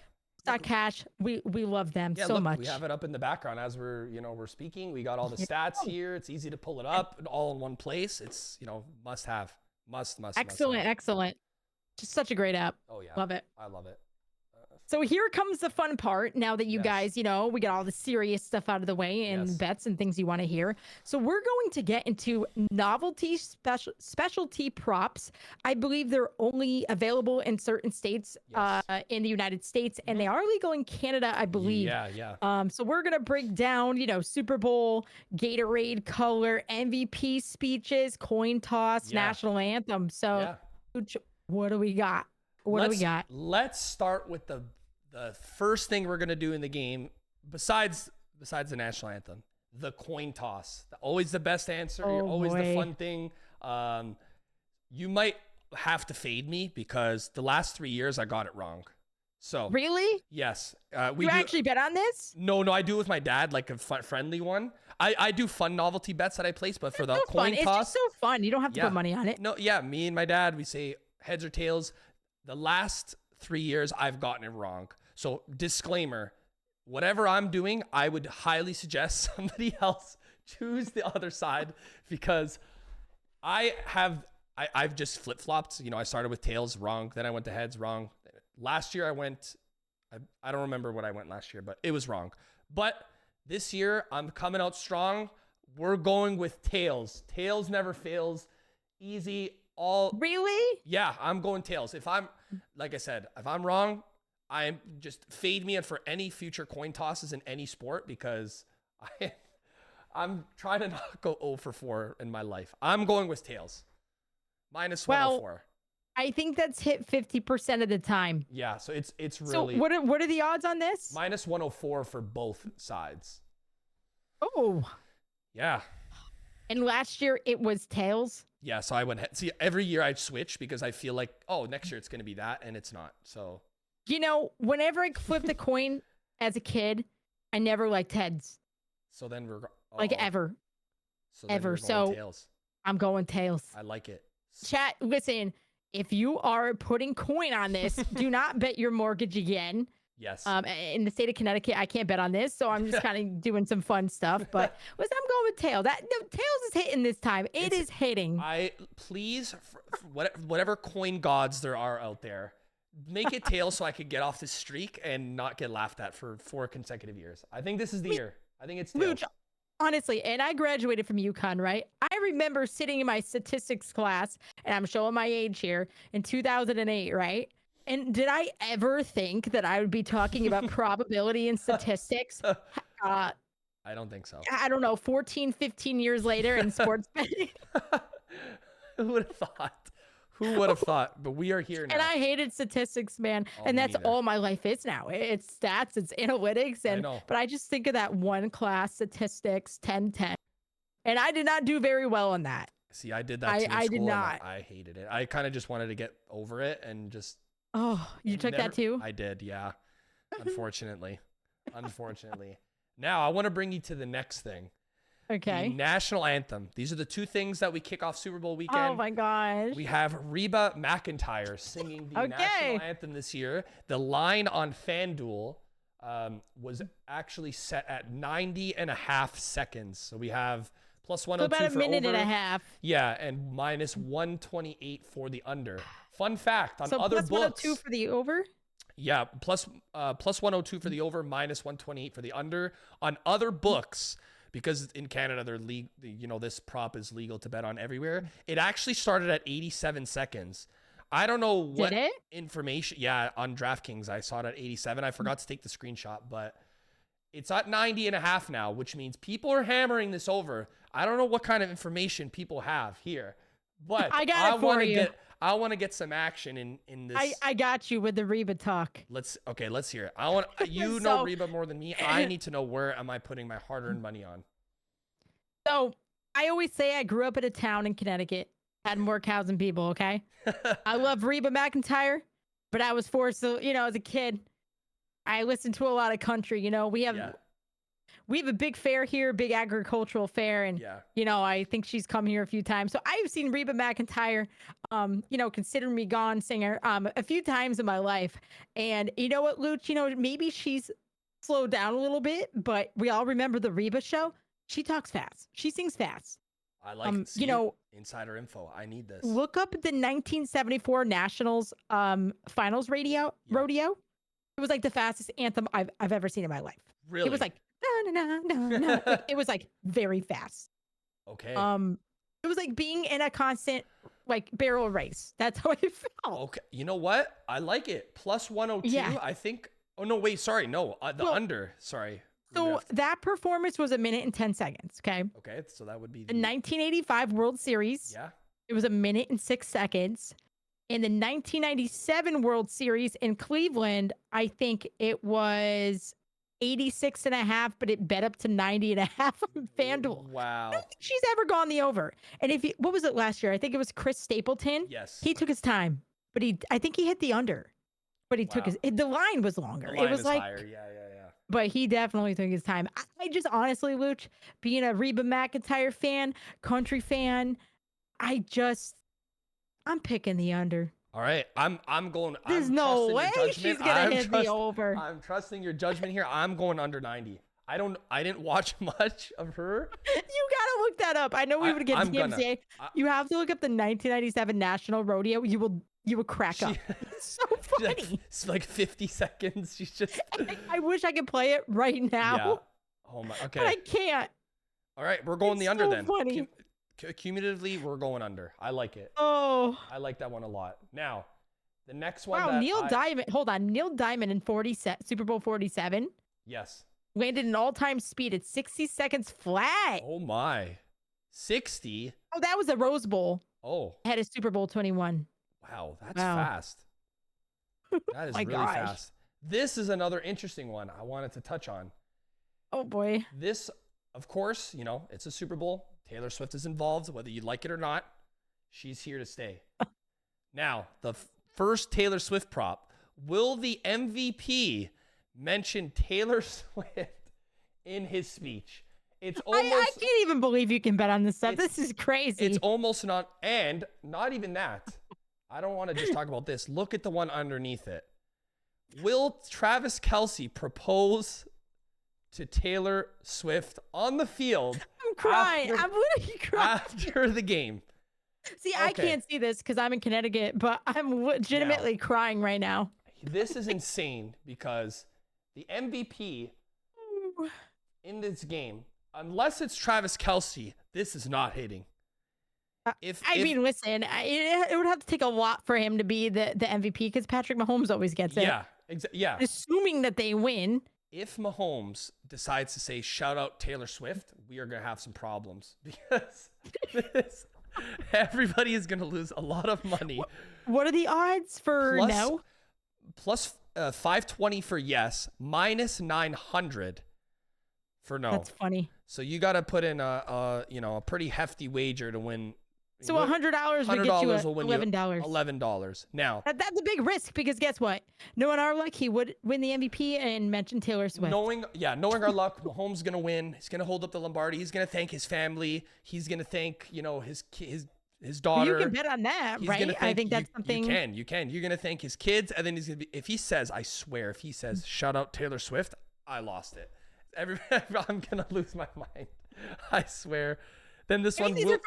Cash, we love them so much. We have it up in the background as we're speaking. We got all the stats here. It's easy to pull it up all in one place. It's must have. Excellent. Just such a great app. Oh yeah. Love it. I love it. So here comes the fun part. Now that you guys, we got all the serious stuff out of the way and bets and things you want to hear. So we're going to get into novelty specialty props. I believe they're only available in certain states in the United States, and they are legal in Canada, I believe. Yeah. So we're going to break down, Super Bowl, Gatorade color, MVP speeches, coin toss, national anthem. So what do we got? Let's start with the first thing we're gonna do in the game, besides the national anthem, the coin toss. Always the best answer. Always the fun thing. You might have to fade me because the last 3 years I got it wrong. So really? Yes. You actually bet on this? No, I do it with my dad, like a friendly one. I do fun novelty bets that I place, but for the coin toss, it's just so fun. You don't have to put money on it. No, me and my dad, we say heads or tails. The last 3 years, I've gotten it wrong. So disclaimer, whatever I'm doing, I would highly suggest somebody else choose the other side because I've just flip-flopped. I started with tails wrong. Then I went to heads wrong. Last year I don't remember what I went last year, but it was wrong. But this year I'm coming out strong. We're going with tails. Tails never fails. Easy. Really? Yeah, I'm going tails. Like I said, if I'm wrong, I'm just fade me and for any future coin tosses in any sport because I'm trying to not go 0 for 4 in my life. I'm going with tails. Minus 104. I think that's hit 50% of the time. Yeah, so it's really. So what are the odds on this? Minus 104 for both sides. Oh. Yeah. And last year it was tails. Yeah, so I went head. See, every year I switch because I feel like, next year it's going to be that, and it's not. So, whenever I flipped a coin as a kid, I never liked heads. So then we're like ever. So ever. So tails. I'm going tails. I like it. Chat, listen, if you are putting coin on this, do not bet your mortgage again. Yes. In the state of Connecticut, I can't bet on this, so I'm just kind of doing some fun stuff. But I'm going with tail. Tails is hitting this time. It is hitting. Please, whatever coin gods there are out there, make it tails so I could get off this streak and not get laughed at for 4 consecutive years. I think this is the year. I think it's tails. Looch, honestly, and I graduated from UConn, right? I remember sitting in my statistics class, and I'm showing my age here, in 2008, right? And did I ever think that I would be talking about probability and statistics? I don't think so. I don't know, 14, 15 years later in sports betting. Who would have thought? Who would have thought? But we are here now. And I hated statistics, man. Oh, and that's neither. all my life is now. It's stats, it's analytics. But I just think of that one class, statistics, 10-10. And I did not do very well on that. See, I did that too in I school, did not. I hated it. I kind of just wanted to get over it and just... Oh, you took that too? I did, yeah. Unfortunately. Now, I want to bring you to the next thing. Okay. The national anthem. These are the 2 things that we kick off Super Bowl weekend. Oh my gosh. We have Reba McEntire singing the national anthem this year. The line on FanDuel was actually set at 90.5 seconds. So we have plus 102 about a for minute over. and a half. Yeah, and minus 128 for the under. Fun fact, on other plus books. 102 for the over? Yeah, plus 102 for the over, minus 128 for the under. On other books, because in Canada this prop is legal to bet on everywhere. It actually started at 87 seconds. I don't know what information. Yeah, on DraftKings I saw it at 87. I forgot to take the screenshot, but it's at 90.5 now, which means people are hammering this over. I don't know what kind of information people have here, but I want to get some action in this. I got you with the Reba talk. Let's hear it. I want know Reba more than me. I need to know where am I putting my hard-earned money on. So I always say I grew up in a town in Connecticut, had more cows than people. Okay, I love Reba McEntire, but I was forced to, as a kid, I listened to a lot of country. We have a big fair here, big agricultural fair. And, I think she's come here a few times. So I've seen Reba McEntire, Consider Me Gone singer, a few times in my life. And you know what, Looch, maybe she's slowed down a little bit, but we all remember the Reba show. She talks fast. She sings fast. I like insider info. I need this. Look up the 1974 Nationals finals rodeo. It was like the fastest anthem I've ever seen in my life. Really? It was like, no. It was like very fast. Okay. It was like being in a constant barrel race. That's how it felt. Okay. You know what? I like it. Plus 102. Yeah. I think. Oh no! Wait. Sorry. No. Under. Sorry. So that performance was 1 minute and 10 seconds. Okay. Okay. So that would be the 1985 World Series. Yeah. It was 1 minute and 6 seconds. In the 1997 World Series in Cleveland, I think it was 86.5, but it bet up to 90.5 on FanDuel. Wow. I don't think she's ever gone the over. And what was it last year? I think it was Chris Stapleton. Yes. He took his time, but I think he hit the under, but he took the line was longer. The line it was higher. Yeah. But he definitely took his time. I just honestly, Looch, being a Reba McEntire fan, country fan, I'm picking the under. All right, I'm going. There's no way she's gonna hit the over. I'm trusting your judgment here. I'm going under 90. I didn't watch much of her. You gotta look that up. I know we would get TMZ. You have to look up the 1997 National Rodeo. You will crack up. It's so funny. It's like 50 seconds. She's just. I wish I could play it right now. Yeah. Oh my. Okay. But I can't. All right, we're going the under then. Funny. Cumulatively, we're going under. I like it. Oh. I like that one a lot. Now, the next one. Wow, Neil Diamond. Hold on. Neil Diamond in Super Bowl 47. Yes. Landed an all-time speed at 60 seconds flat. Oh my. 60? Oh, that was a Rose Bowl. Oh. Had a Super Bowl 21. Wow, that's fast. That is really fast. This is another interesting one I wanted to touch on. Oh boy. This, of course, it's a Super Bowl. Taylor Swift is involved, whether you like it or not. She's here to stay. Now, the first Taylor Swift prop. Will the MVP mention Taylor Swift in his speech? It's almost. I can't even believe you can bet on this stuff. This is crazy. It's almost not even that. I don't want to just talk about this. Look at the one underneath it. Will Travis Kelce propose to Taylor Swift on the field? I'm crying. I'm literally crying. After the game. See, I can't see this because I'm in Connecticut, but I'm legitimately crying right now. This is insane because the MVP in this game, unless it's Travis Kelce, this is not hitting. I mean, listen, it would have to take a lot for him to be the MVP because Patrick Mahomes always gets it. Yeah. Assuming that they win. If Mahomes decides to say, shout out Taylor Swift, we are going to have some problems because everybody is going to lose a lot of money. What are the odds for no? Plus 520 for yes, minus 900 for no. That's funny. So you got to put in a pretty hefty wager to win. So $100 would get you $11. $11. Now that's a big risk because guess what? Knowing our luck, he would win the MVP and mention Taylor Swift. Knowing our luck, Mahomes gonna win. He's gonna hold up the Lombardi. He's gonna thank his family. He's gonna thank his daughter. You can bet on that, right? I think that's something you can. You're gonna thank his kids, and then he's gonna be. If he says, I swear, if he says, shout out Taylor Swift, I lost it. I'm gonna lose my mind. I swear. Then these are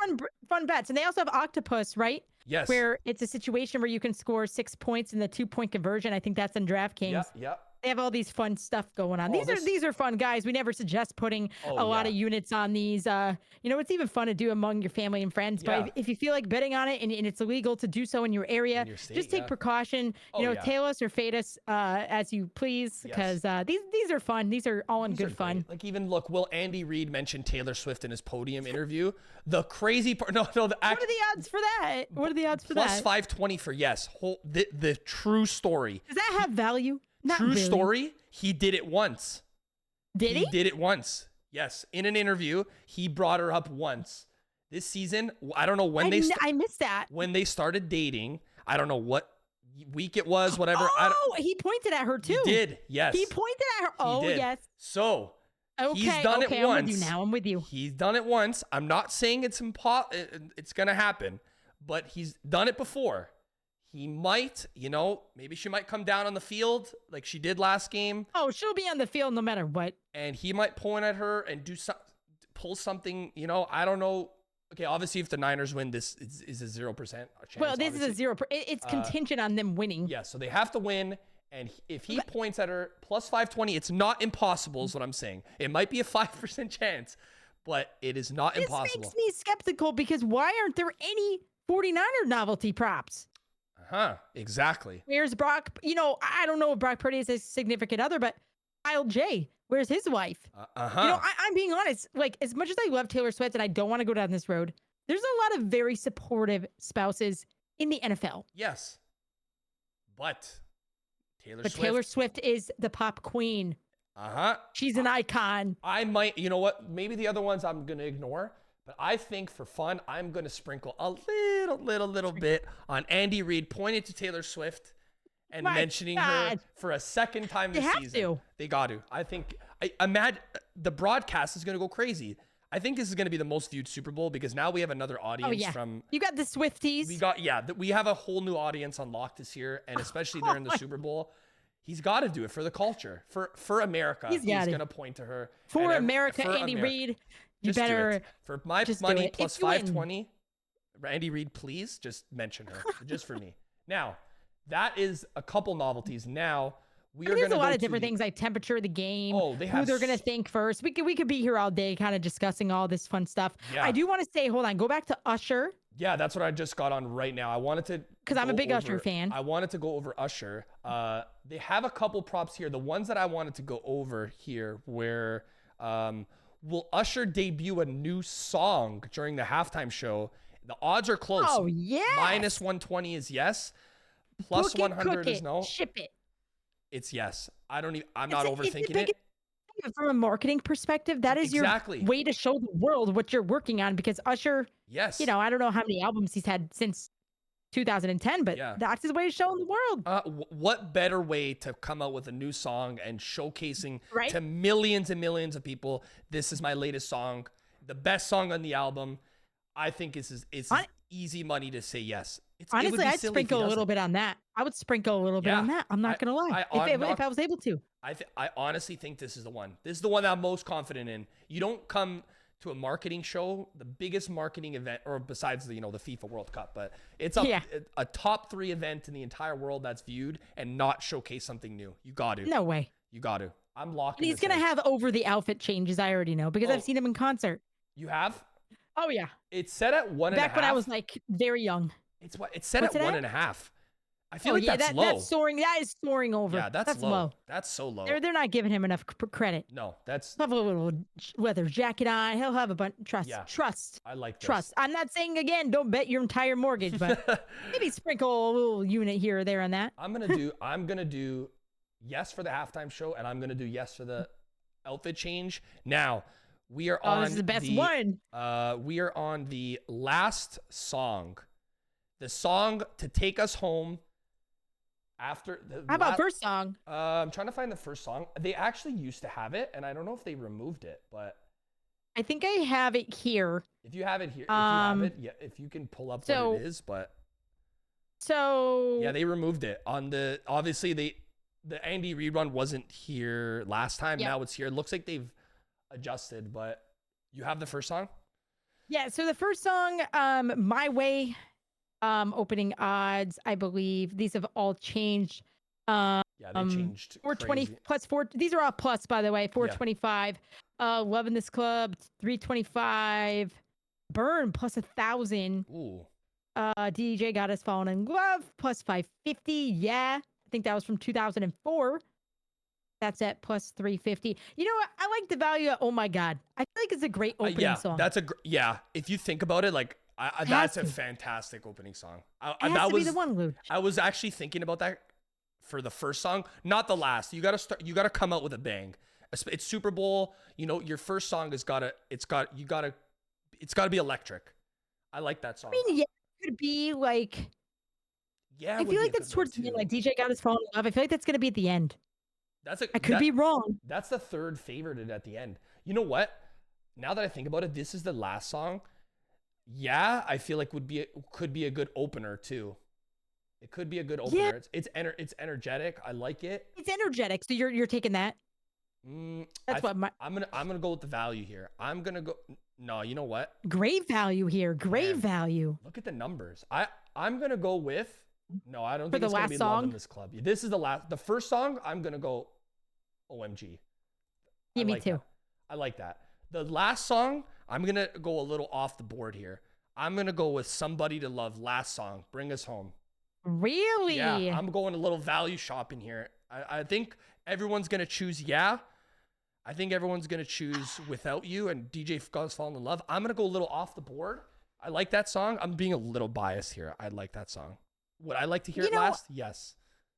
fun bets, and they also have Octopus, right? Yes. Where it's a situation where you can score 6 points in the 2-point conversion. I think that's in DraftKings. Yep. They have all these fun stuff going on. These are fun, guys. We never suggest putting a lot of units on these. It's even fun to do among your family and friends. But if you feel like betting on it and it's illegal to do so in your area, just take precaution. Tail us or fade us as you please, because these are fun. These are all in good fun. Like even look, will Andy Reid mention Taylor Swift in his podium interview? The crazy part. No. What are the odds for that? What are the odds for plus that? Plus 520 for yes. The true story. Does that have value? Not True really. story, he did it once. Did he? He did it once. Yes. In an interview, he brought her up once. This season, I don't know when I missed that. When they started dating, I don't know what week it was, whatever. He pointed at her too. He did, yes. He pointed at her. Yes. So, he's done it once. I'm with you now. I'm with you. He's done it once. I'm not saying it's going to happen, but he's done it before. He might, maybe she might come down on the field like she did last game. Oh, she'll be on the field no matter what. And he might point at her and pull something, I don't know. Okay, obviously if the Niners win, this is a 0% chance. Well, this is a 0%. It's contingent on them winning. Yeah, so they have to win. And if he points at her, plus 520, it's not impossible is what I'm saying. It might be a 5% chance, but it is not impossible. This makes me skeptical because why aren't there any 49er novelty props? Exactly. Where's Brock? I don't know if Brock Purdy is a significant other, but Kyle J, where's his wife? I'm being honest. Like, as much as I love Taylor Swift and I don't want to go down this road, there's a lot of very supportive spouses in the NFL. Yes. But Taylor Swift is the pop queen. She's an icon. I might, you know what? Maybe the other ones I'm going to ignore. But I think for fun, I'm going to sprinkle a little bit on Andy Reid pointing to Taylor Swift and mentioning her for a second time this season. They got to. I think, I imagine the broadcast is going to go crazy. I think this is going to be the most viewed Super Bowl because now we have another audience from. You got the Swifties. We have a whole new audience on lock this year, and especially during the Super Bowl. He's got to do it for the culture, for America. He's going to point to her. For America, Andy Reid. You better for my money plus 520. Andy Reid, please just mention her just for me. Now, that is a couple novelties. Now we are going to. There's a lot of different things like temperature of the game. Oh, they have who they're going to think first. We could be here all day, kind of discussing all this fun stuff. Yeah. I do want to say, hold on, go back to Usher. Yeah, that's what I just got on right now. I wanted to because I'm a big Usher fan. I wanted to go over Usher. They have a couple props here. The ones that I wanted to go over here where. Will Usher debut a new song during the halftime show? The odds are close. Oh, yeah. Minus 120 is yes. Plus 100 is no. Ship it. It's yes. I'm not overthinking it. From a marketing perspective, that is your way to show the world what you're working on because Usher, yes. I don't know how many albums he's had since 2010, but that's his way of showing the world. What better way to come out with a new song and showcasing to millions and millions of people, this is my latest song, the best song on the album. I think it's easy money to say yes. It would Honestly, be I'd silly if he sprinkle a little doesn't. bit on that. I would sprinkle a little bit on Yeah, that. I'm not gonna lie. If I was able to. I honestly think this is the one. This is the one that I'm most confident in. You don't come to a marketing show, the biggest marketing event, or besides the the FIFA World Cup, but it's a top 3 event in the entire world that's viewed and not showcase something new. You got to. No way. You got to. I'm locking. And he's gonna have over the outfit changes. I already know because I've seen him in concert. You have? Oh yeah. It's set at 1.5. Back when I was like very young. It's set at 1.5. I feel like that's low. That's soaring. That is soaring over. Yeah, that's low. That's so low. They're not giving him enough credit. No, that's. He'll have a little leather jacket on. He'll have a bunch. Trust. I like this. Trust. I'm not saying again, don't bet your entire mortgage, but maybe sprinkle a little unit here or there on that. I'm gonna do yes for the halftime show, and I'm gonna do yes for the outfit change. Now we are on. This is the best one. We are on the last song, the song to take us home. After the how about first song? I'm trying to find the first song. They actually used to have it, and I don't know if they removed it, but I think I have it here. If you have it here, if you can pull up what it is, but yeah, they removed it on the. Obviously, the Andy Reid one wasn't here last time. Yep. Now it's here. It looks like they've adjusted, but you have the first song. Yeah. So the first song, "My Way." Opening odds, I believe these have all changed. Yeah, they changed. 420 plus 4. These are all plus, by the way. 425. Loving This Club, 325. Burn plus 1,000. Ooh. DJ Got Us Falling in Love plus 550. Yeah, I think that was from 2004. That's at plus 350. You know what? I like the value of Oh My God. I feel like it's a great opening song. That's if you think about it, like. That's a fantastic opening song. That was be the one, Looch. I was actually thinking about that for the first song, not the last. You gotta come out with a bang. It's Super Bowl. Your first song it's gotta be electric. I like that song. I mean, yeah, it could be like. Yeah, I feel like that's towards the end. Like DJ Got Us Falling in Love. I feel like that's gonna be at the end. I could be wrong. That's the third favorite at the end. You know what? Now that I think about it, this is the last song. Yeah, I feel like could be a good opener too. It could be a good opener. Yeah. It's energetic. I like it. It's energetic. So you're taking that. I'm gonna go with the value here. I'm gonna go. No, you know what? Great value here. Great value. Look at the numbers. I'm gonna go with. No, I don't think it's gonna be Love in This Club. This is the first song. I'm gonna go. OMG. Yeah, me too. I like that. The last song, I'm going to go a little off the board here. I'm going to go with Somebody to Love, last song, Bring Us Home. Really? Yeah, I'm going a little value shopping here. I think everyone's going to choose I think everyone's going to choose Without You and DJ God's Fallen in Love. I'm going to go a little off the board. I like that song. I'm being a little biased here. I like that song. Would I like to hear it last? Yes.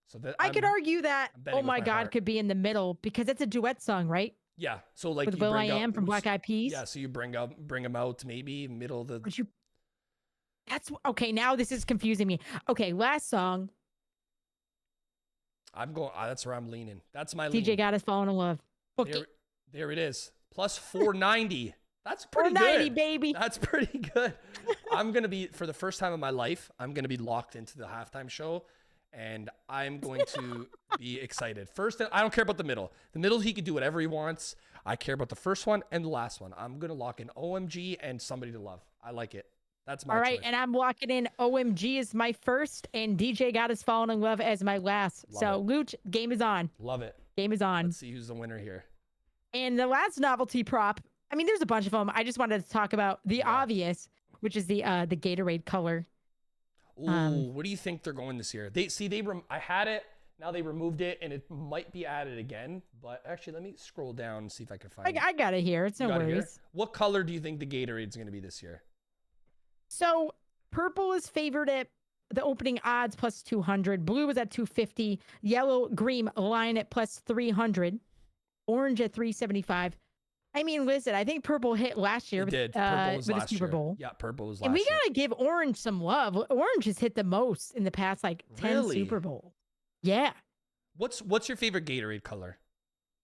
So I could argue that Oh My God could be in the middle because it's a duet song, right? Yeah, so like with will.i.am from Black Eyed Peas. Yeah, so you bring them out maybe middle of the. That's okay. Now this is confusing me. Okay, last song. I'm going. That's where I'm leaning. That's my DJ Got Us Falling in Love. There it is. Plus 490. That's pretty 490, good, baby. That's pretty good. I'm gonna be for the first time in my life. I'm gonna be locked into the halftime show. And I'm going to be excited. First, I don't care about the middle. The middle, he can do whatever he wants. I care about the first one and the last one. I'm going to lock in OMG and Somebody to Love. I like it. That's my choice. And I'm locking in OMG as my first and DJ Got Us Falling in Love as my last. Looch, game is on. Love it. Game is on. Let's see who's the winner here. And the last novelty prop, I mean, there's a bunch of them. I just wanted to talk about the obvious, which is the Gatorade color. Ooh, what do you think they're going this year? I had it. Now they removed it, and it might be added again. But actually, let me scroll down and see if I can find it. I got it here. It's no worries. What color do you think the Gatorade's going to be this year? So purple is favored at the opening odds plus 200. Blue is at 250. Yellow, green line at plus 300. Orange at 375. I mean, listen, I think purple hit last year with the Super Bowl. Yeah, purple was last year. And we got to give orange some love. Orange has hit the most in the past, 10 Super Bowl. Yeah. What's your favorite Gatorade color?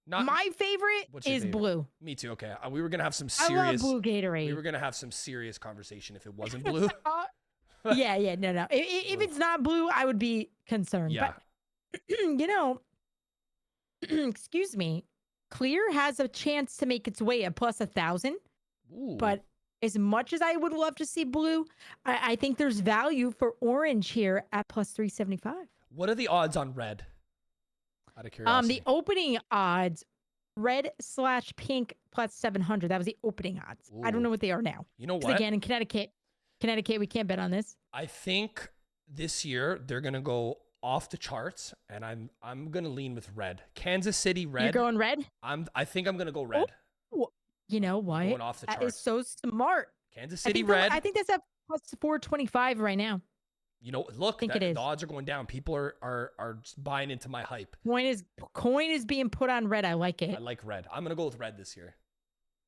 My favorite is blue. Me too. Okay. We were going to have some serious. I love blue Gatorade. We were going to have some serious conversation if it wasn't blue. Yeah. No. If it's not blue, I would be concerned. Yeah. But excuse me, clear has a chance to make its way at plus 1,000. Ooh. But as much as I would love to see blue, I think there's value for orange here at plus 375. What are the odds on red? Out of curiosity. The opening odds, red/pink plus 700. That was the opening odds. I don't Ooh. know what they are now. You know what? Because again, in Connecticut, we can't bet on this. I think this year they're gonna go off the charts, and I'm gonna lean with red. Kansas City red. You're going red? I think I'm gonna go red. Oh, you know what? Going off the That charts. is so smart. Kansas City red. I think that's at plus 425 right now. You know, look, think it is. the odds are going down. People are just buying into my hype. Coin is being put on red. I like it. I like red. I'm gonna go with red this year.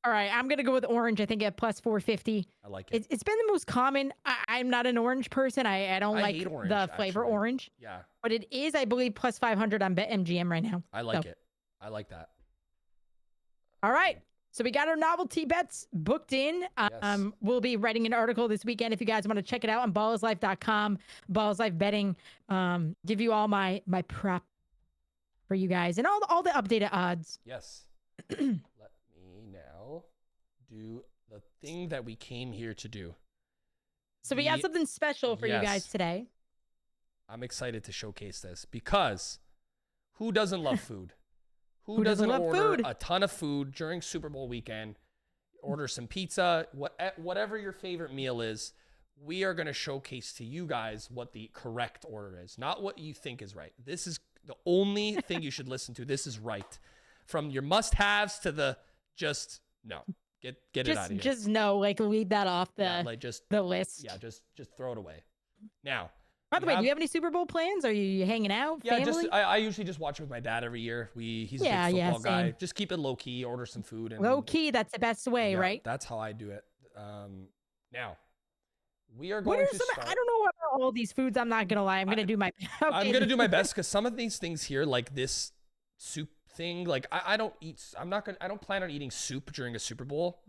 All right, I'm gonna go with orange. I think at plus 450. I like it. It's been the most common. I'm not an orange person. I don't like hate orange, the flavor actually. orange. Yeah. But it is, I believe, plus 500 on BetMGM right now. I like it. I like that. All right. So we got our novelty bets booked in. Yes. We'll be writing an article this weekend if you guys want to check it out on ballislife.com, Ballislife Betting. Give you all my prop for you guys and all the updated odds. Yes. Let me now do the thing that we came here to do. So we got something special for you guys Yes. today. I'm excited to showcase this because who doesn't love food? Who doesn't doesn't love order food? a ton of food during Super Bowl weekend? Order some pizza, whatever your favorite meal is. We are going to showcase to you guys what the correct order is, not what you think is right. This is the only thing you should listen to. This is right. From your must-haves to the just no. Get it out of here. Just no, like leave that off the list. Yeah, just throw it away. Now, by the way, do you have any Super Bowl plans? Are you hanging out? Yeah, family? I usually just watch with my dad every year. He's a big football guy. Just keep it low key, order some food. And, low key, that's the best way, right? That's how I do it. Now, we are going to start. I don't know about all these foods. I'm not gonna lie. I'm gonna do my. Okay. I'm gonna do my best because some of these things here, like this soup thing, like I don't eat. I don't plan on eating soup during a Super Bowl.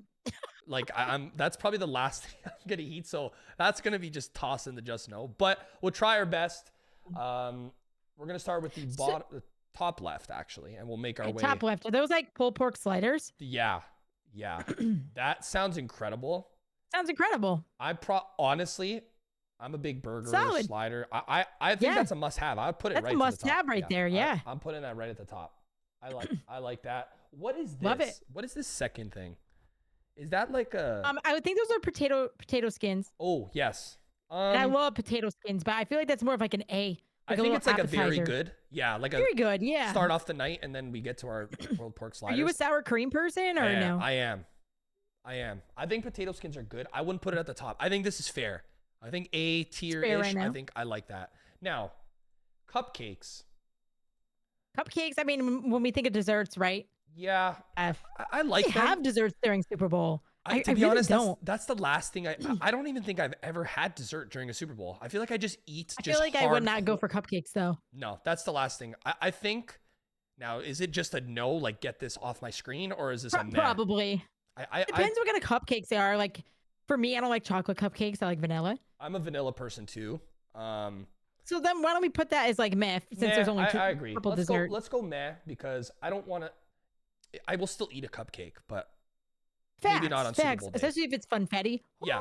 Like that's probably the last thing I'm gonna eat. So that's gonna be just toss in the just no. But we'll try our best. We're gonna start with the top left actually, and we'll make our way. Top left. Are those like pulled pork sliders? Yeah. That sounds incredible. Sounds incredible. Honestly, I'm a big burger slider. I think that's a must-have. I would put it that's right. That's a must-have right there. Yeah. I'm putting that right at the top. I like that. What is this? Love it. What is this second thing? Is that like a? I would think those are potato skins. Oh yes. And I love potato skins, but I feel like that's more of like an A. I think it's like a very good. Yeah, like very good. Yeah. Start off the night and then we get to our pulled pork sliders. Are you a sour cream person or no? I am. I think potato skins are good. I wouldn't put it at the top. I think this is fair. I think A tier-ish. Right, I think I like that. Now, cupcakes. Cupcakes. I mean, when we think of desserts, right? Yeah, I like them. Have desserts during Super Bowl. To be really honest, don't. That's the last thing I don't even think I've ever had dessert during a Super Bowl. I feel like I just eat. I feel like I would not go for cupcakes though. No, that's the last thing. I think now, is it just a no, like get this off my screen, or is this a meh? Probably. Depends what kind of cupcakes they are. Like for me, I don't like chocolate cupcakes. I like vanilla. I'm a vanilla person too. So then why don't we put that as like meh since there's only I agree. Let's go meh because I don't want to. I will still eat a cupcake, but facts, maybe not on Super Bowl day. Especially if it's funfetti. Yeah.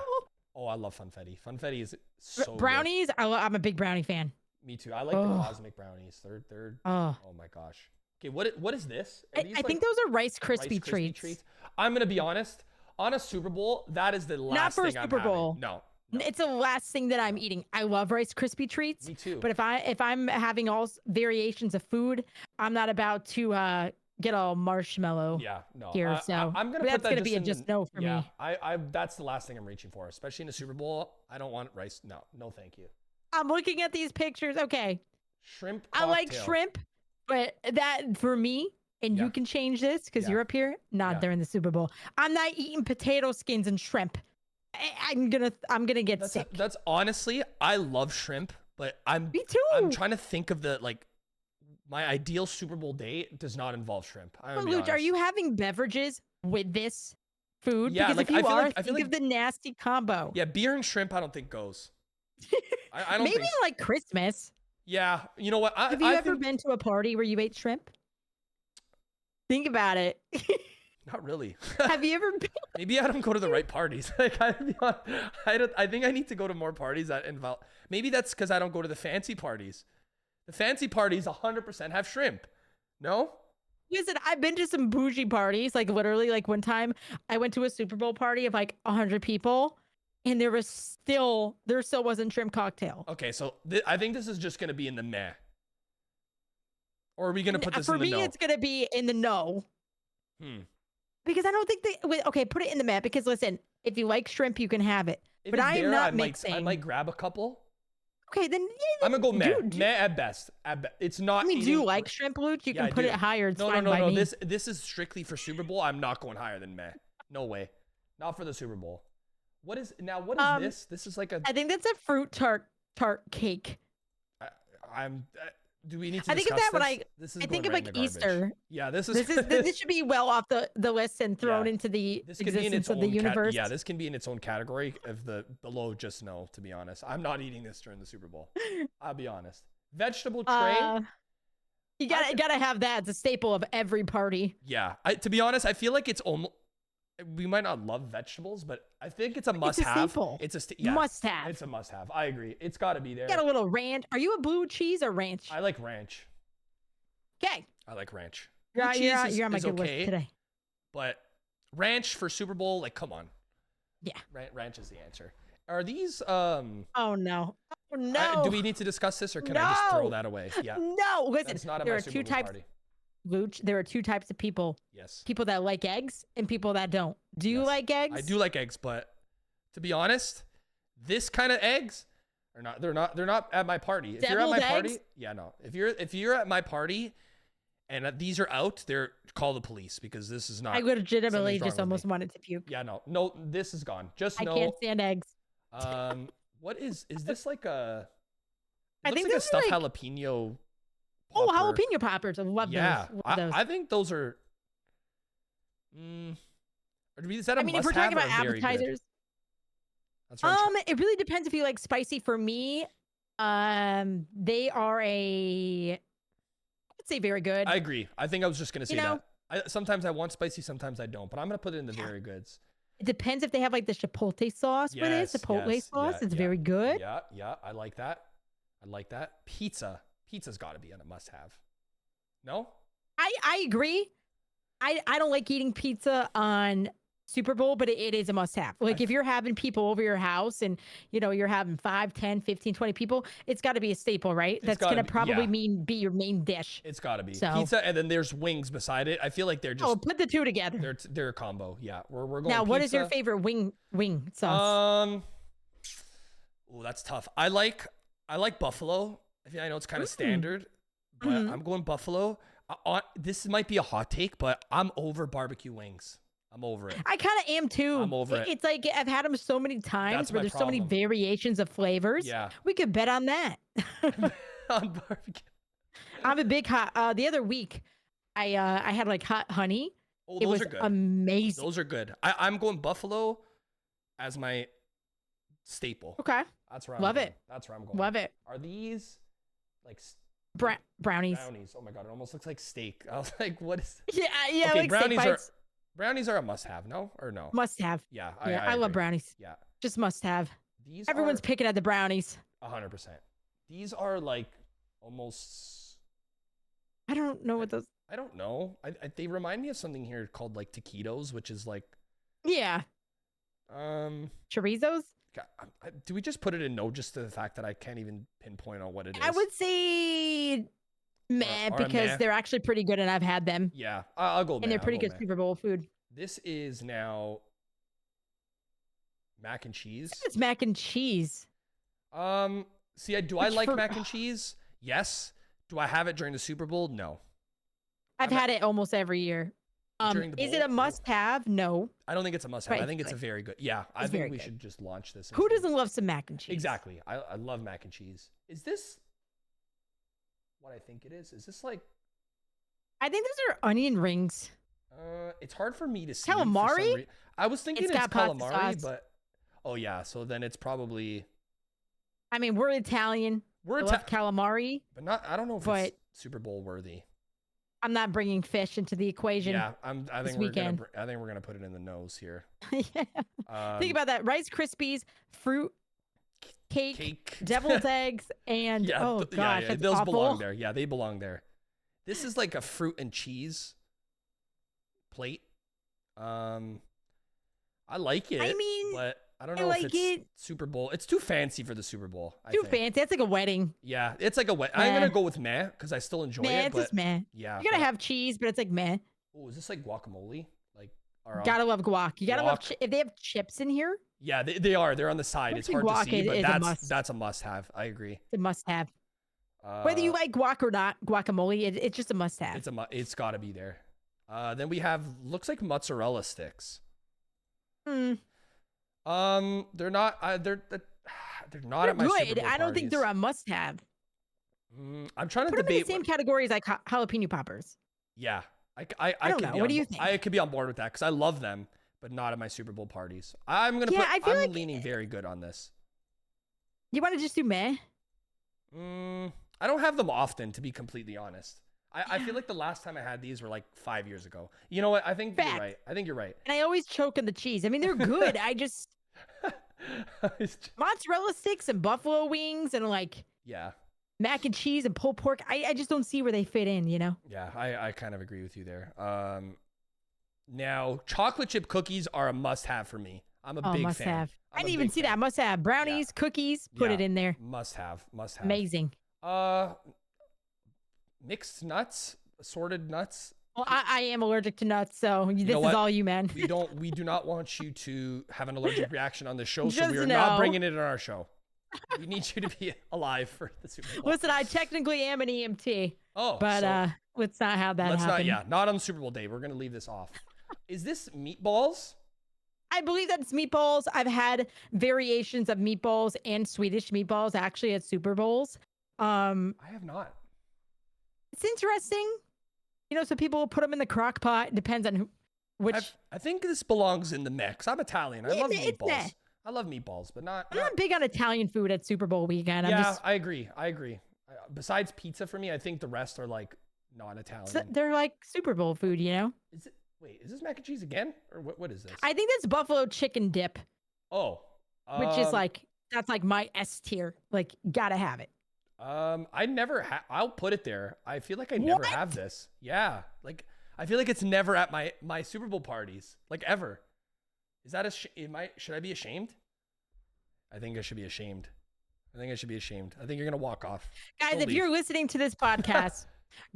Oh, I love funfetti. Funfetti is so brownies. Good. I'm a big brownie fan. Me too. I like the cosmic brownies. They're oh my gosh. Okay, what is this? I think those are Rice Krispie treats. I'm gonna be honest. On a Super Bowl, that is the last not for thing a Super Bowl. No. It's the last thing that I'm eating. I love Rice Krispie treats. Me too. But if I'm having all variations of food, I'm not about to get all marshmallow. Yeah, no. Here, so I'm gonna. That's put that gonna be a just no for me. I that's the last thing I'm reaching for, especially in a Super Bowl. I don't want rice. No, thank you. I'm looking at these pictures. Okay. Shrimp cocktail. I like shrimp, but that for me. And you can change this because you're up here. Not during the Super Bowl. I'm not eating potato skins and shrimp. I'm gonna get sick. That's honestly, I love shrimp, but me too. I'm trying to think of my ideal Super Bowl day does not involve shrimp. Looch, are you having beverages with this food? Yeah, because like, if you I feel like of the nasty combo. Yeah, beer and shrimp, I don't think goes. I don't Maybe think so. like Christmas. Yeah, you know what? Have you ever been to a party where you ate shrimp? Think about it. Not really. Have you ever been? Maybe I don't go to the right parties. Like I think I need to go to more parties that involve. Maybe that's because I don't go to the fancy parties. The fancy parties 100% have shrimp. No? Listen, I've been to some bougie parties. Like literally, like one time I went to a Super Bowl party of like 100 people, and there still wasn't shrimp cocktail. Okay, so I think this is just gonna be in the meh. Or are we gonna put this in the no? For me, it's gonna be in the no. Because I don't think okay, put it in the meh. Because listen, if you like shrimp, you can have it. But I am not mixing. I might grab a couple. Okay, then I'm gonna go meh. Meh at best. It's not. I mean, do you like shrimp, Looch? You can put it higher. It's fine by me. This is strictly for Super Bowl. I'm not going higher than meh. No way. Not for the Super Bowl. What is this? This is like a. I think that's a fruit tart cake. Do we need to? I think of that when I think of like garbage. Easter. Yeah, this should be well off the list and thrown into the existence of the universe. Yeah, this can be in its own category of the low just no, to be honest. I'm not eating this during the Super Bowl. I'll be honest. Vegetable tray. You gotta have that. It's a staple of every party. Yeah. To be honest, I feel like it's almost. We might not love vegetables, but I think it's a must-have. It's a must-have. It's a must-have. I agree. It's got to be there. You got a little ranch. Are you a blue cheese or ranch? I like ranch. Okay. I like ranch. You're on my good list today. But ranch for Super Bowl, like, come on. Yeah. Ranch is the answer. Are these? Oh no. Oh no. Do we need to discuss this, or can I just throw that away? Yeah. No. Listen. That's not there my are Super two Bowl types. Party. Looch, there are two types of people. Yes. People that like eggs and people that don't. Do you like eggs? I do like eggs, but to be honest, this kind of eggs are not. They're not at my party. If you're at my party, no. If you're at my party, and these are out, call the police, because this is not. I legitimately just almost wanted to puke. Yeah, no. This is gone. I can't stand eggs. What is this like a? I think like a this stuffed is like jalapeno. Oh, jalapeno poppers. I love those. Yeah, those. I think those are. Is that a if we're talking about appetizers, that's right. it really depends if you like spicy. For me, they are I would say very good. I agree. I think I was just gonna say that. Sometimes I want spicy, sometimes I don't, but I'm gonna put it in the very goods. It depends if they have like the chipotle sauce with it. Chipotle sauce, it's very good. Yeah, I like that. Pizza's got to be a must-have. No? I agree. I don't like eating pizza on Super Bowl, but it is a must-have. Like if you're having people over your house and, you're having 5, 10, 15, 20 people, it's got to be a staple, right? That's going to probably be your main dish. It's got to be. Pizza, and then there's wings beside it. I feel like they're just... Oh, put the two together. They're a combo. Yeah, we're going now, pizza. What is your favorite wing sauce? Oh, that's tough. I like buffalo. I know it's kind of standard, but I'm going buffalo. This might be a hot take, but I'm over barbecue wings. I'm over it. I kind of am too. I'm over it. It's like I've had them so many times where there's so many variations of flavors. Yeah. We could bet on that. On barbecue. I'm a big hot. The other week, I had like hot honey. Oh, those are good. Amazing. Those are good. I'm going buffalo as my staple. Okay. That's where I'm going. That's where I'm going. Love it. Are these like brownies? Brownies. Oh my god, it almost looks like steak. I was like, what is? Yeah. Okay, like brownies are a must-have. No or no? Must-have. Yeah. I love brownies. Yeah. Just must-have. Everyone's picking at the brownies. 100%. These are like almost. I don't know what those. I don't know. They remind me of something here called like taquitos, which is like. Yeah. Chorizos. Do we just put it in no, just to the fact that I can't even pinpoint on what it is? I would say meh, because they're actually pretty good and I've had them. Yeah, I'll go meh. And they're pretty good Super Bowl food. This is now mac and cheese. It's mac and cheese. See, do I like mac and cheese? Yes. Do I have it during the Super Bowl? No. I've had it almost every year. Is it a must-have? No. I don't think it's a must-have. I think it's a very good. Yeah, I think we should just launch this. Who doesn't love some mac and cheese? Exactly. I love mac and cheese. Is this what I think it is? Is this like? I think those are onion rings. It's hard for me to see. Calamari? I was thinking it's calamari, but oh yeah. So then it's probably. I mean, we're Italian. We're I love calamari, but not. I don't know if but it's Super Bowl worthy. I'm not bringing fish into the equation. Yeah, I think we're gonna put it in the nose here. Yeah. Think about that: Rice Krispies, fruit cake, deviled eggs, and oh gosh, that's those awful. belong there. Yeah, they belong there. This is like a fruit and cheese plate. I like it. I mean, but I don't know if it's Super Bowl. It's too fancy for the Super Bowl. Too fancy. It's like a wedding. Yeah, it's like a wedding. I'm gonna go with meh because I still enjoy it. It's just meh. Yeah, you're gonna have cheese, but it's like meh. Oh, is this like guacamole? Like, gotta love guac. You gotta love if they have chips in here. Yeah, they are. They're on the side. It's hard to see, but that's a must-have. I agree. It's a must-have. Whether you like guac or not, guacamole, it's just a must-have. It's got to be there. Then we have looks like mozzarella sticks. Hmm. They're not. They're not at my good. Super Bowl I don't think they're parties. a must-have. I'm trying to Put debate. them in the same category as like jalapeno poppers. Yeah, I don't know. What do you think? I could be on board with that because I love them, but not at my Super Bowl parties. I'm leaning very good on this. You want to just do meh? I don't have them often, to be completely honest. I feel like the last time I had these were like 5 years ago. You know what? I think you're right. And I always choke on the cheese. I mean, they're good. I just mozzarella sticks and buffalo wings and like mac and cheese and pulled pork. I just don't see where they fit in, you know? Yeah, I kind of agree with you there. Now, chocolate chip cookies are a must-have for me. I'm a big must fan. Have. I didn't even see that. Must have brownies, cookies. Put it in there. Must have. Amazing. Mixed nuts, assorted nuts. Well, I am allergic to nuts, so this is all you, man. We do not want you to have an allergic reaction on the show, so we are not bringing it in our show. We need you to be alive for the Super Bowl. Listen, I technically am an EMT. Oh, but let's not have that happen. Not on Super Bowl day. We're gonna leave this off. Is this meatballs? I believe that's meatballs. I've had variations of meatballs and Swedish meatballs actually at Super Bowls. I have not. It's interesting. You know, so people will put them in the crock pot. It depends on which. I think this belongs in the mix. I'm Italian. I love meatballs. I love meatballs, but not. I'm not big on Italian food at Super Bowl weekend. I agree. Besides pizza for me, I think the rest are like non-Italian. They're like Super Bowl food, you know? Wait, is this mac and cheese again? Or what is this? I think that's buffalo chicken dip. Oh. Which is that's like my S tier. Like, gotta have it. I'll put it there. I feel like I never have this. Yeah. Like, I feel like it's never at my Super Bowl parties. Like, ever. Is that should I be ashamed? I think I should be ashamed. I think you're gonna walk off. Guys, if you're listening to this podcast,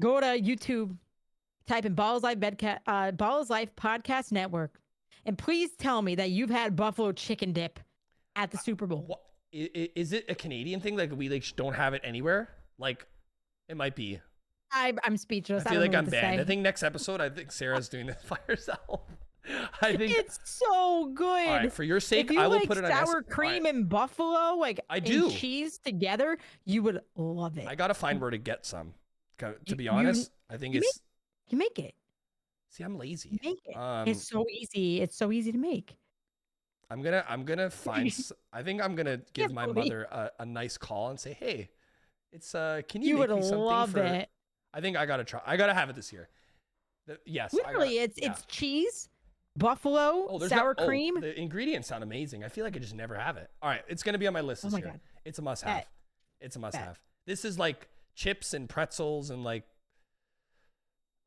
go to YouTube, type in Ballislife Podcast Network, and please tell me that you've had buffalo chicken dip at the Super Bowl. What, is it a Canadian thing? Like we don't have it anywhere? Like it might be. I'm speechless. I feel like I'm banned. I think next episode, I think Sarah's doing this by herself. I think it's so good. All right, for your sake, if you I will like put it on sour cream and buffalo, like I do. And cheese together, you would love it. I gotta find where to get some. To be honest, I think it's. You make it. See, I'm lazy. You make it. It's so easy. It's so easy to make. I'm gonna find. I think I'm gonna give my mother a nice call and say, "Hey, it's can you make me something love for?" It. I think I gotta try. I gotta have it this year. Yes. Literally, it's cheese, buffalo, sour cream. The ingredients sound amazing. I feel like I just never have it. All right, it's gonna be on my list this year. God. It's a must-have. It's a must-have. This is like chips and pretzels and like.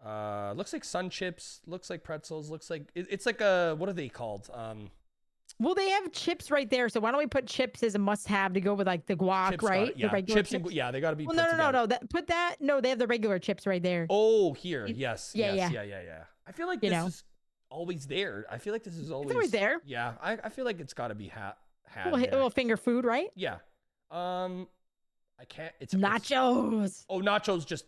Looks like sun chips. Looks like pretzels. Looks like it's like a what are they called? Well, they have chips right there, so why don't we put chips as a must-have to go with like the guac, chips right? The regular chips. They got to be. Well, no. No, they have the regular chips right there. Oh, here, yes. Yeah. I feel like this is always there. I feel like this is always there. Yeah, I feel like it's got to be had. A little finger food, right? Yeah. I can't. It's nachos. Nachos. Just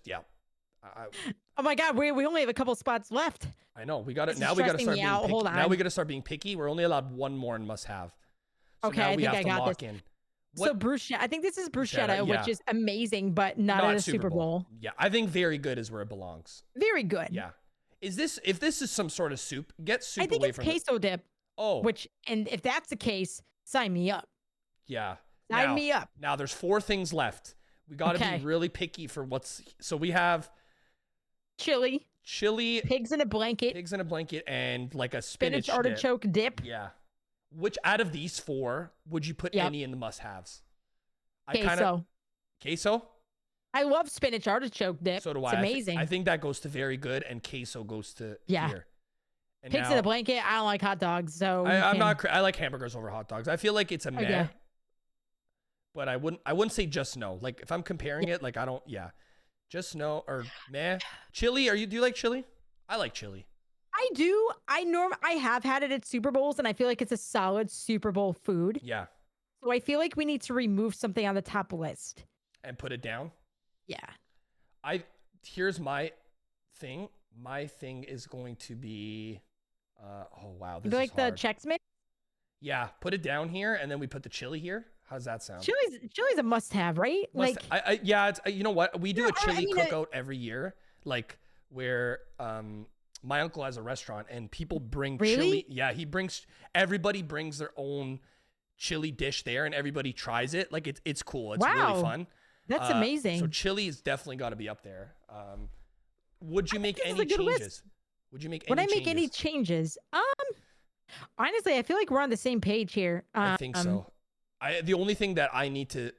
Oh my God, we only have a couple spots left. I know. We got it. Now we got to start being picky. Hold on. Now we got to start being picky. We're only allowed one more and must have. So okay, I think I got this. So bruschetta. I think this is bruschetta, which is amazing, but not at a Super Bowl. Yeah, I think very good is where it belongs. Very good. Yeah. If this is some sort of soup, get soup away from it. I think it's queso dip. Oh. And if that's the case, sign me up. Yeah. Sign me up. Now there's 4 things left. We got to be really picky for so we have chili, pigs in a blanket, and like a spinach artichoke dip. Yeah. Which out of these 4 would you put any in the must-haves? Queso? I love spinach artichoke dip. So do it's amazing. I think that goes to very good, and queso goes to here. And pigs in a blanket. I don't like hot dogs, so I like hamburgers over hot dogs. I feel like it's a meh. Yeah. But I wouldn't say just no. Like if I'm comparing it, like I don't. Yeah, just no or meh. Chili? Do you like chili? I like chili. I do. I have had it at Super Bowls, and I feel like it's a solid Super Bowl food. Yeah. So I feel like we need to remove something on the top list and put it down. Yeah. Here's my thing. My thing is going to be. Oh wow, this is like hard. The Chex Mix. Yeah, put it down here, and then we put the chili here. How's that sound? Chili's a must-have, right? Yeah. You know what? We do a chili cookout every year, like where my uncle has a restaurant, and people bring chili. Yeah, everybody brings their own chili dish there, and everybody tries it. Like it's cool. It's really fun. That's amazing. So chili has definitely got to be up there. Would you make any changes? Would you make any changes? Would I make any changes? Honestly, I feel like we're on the same page here. I think so. The only thing that I need to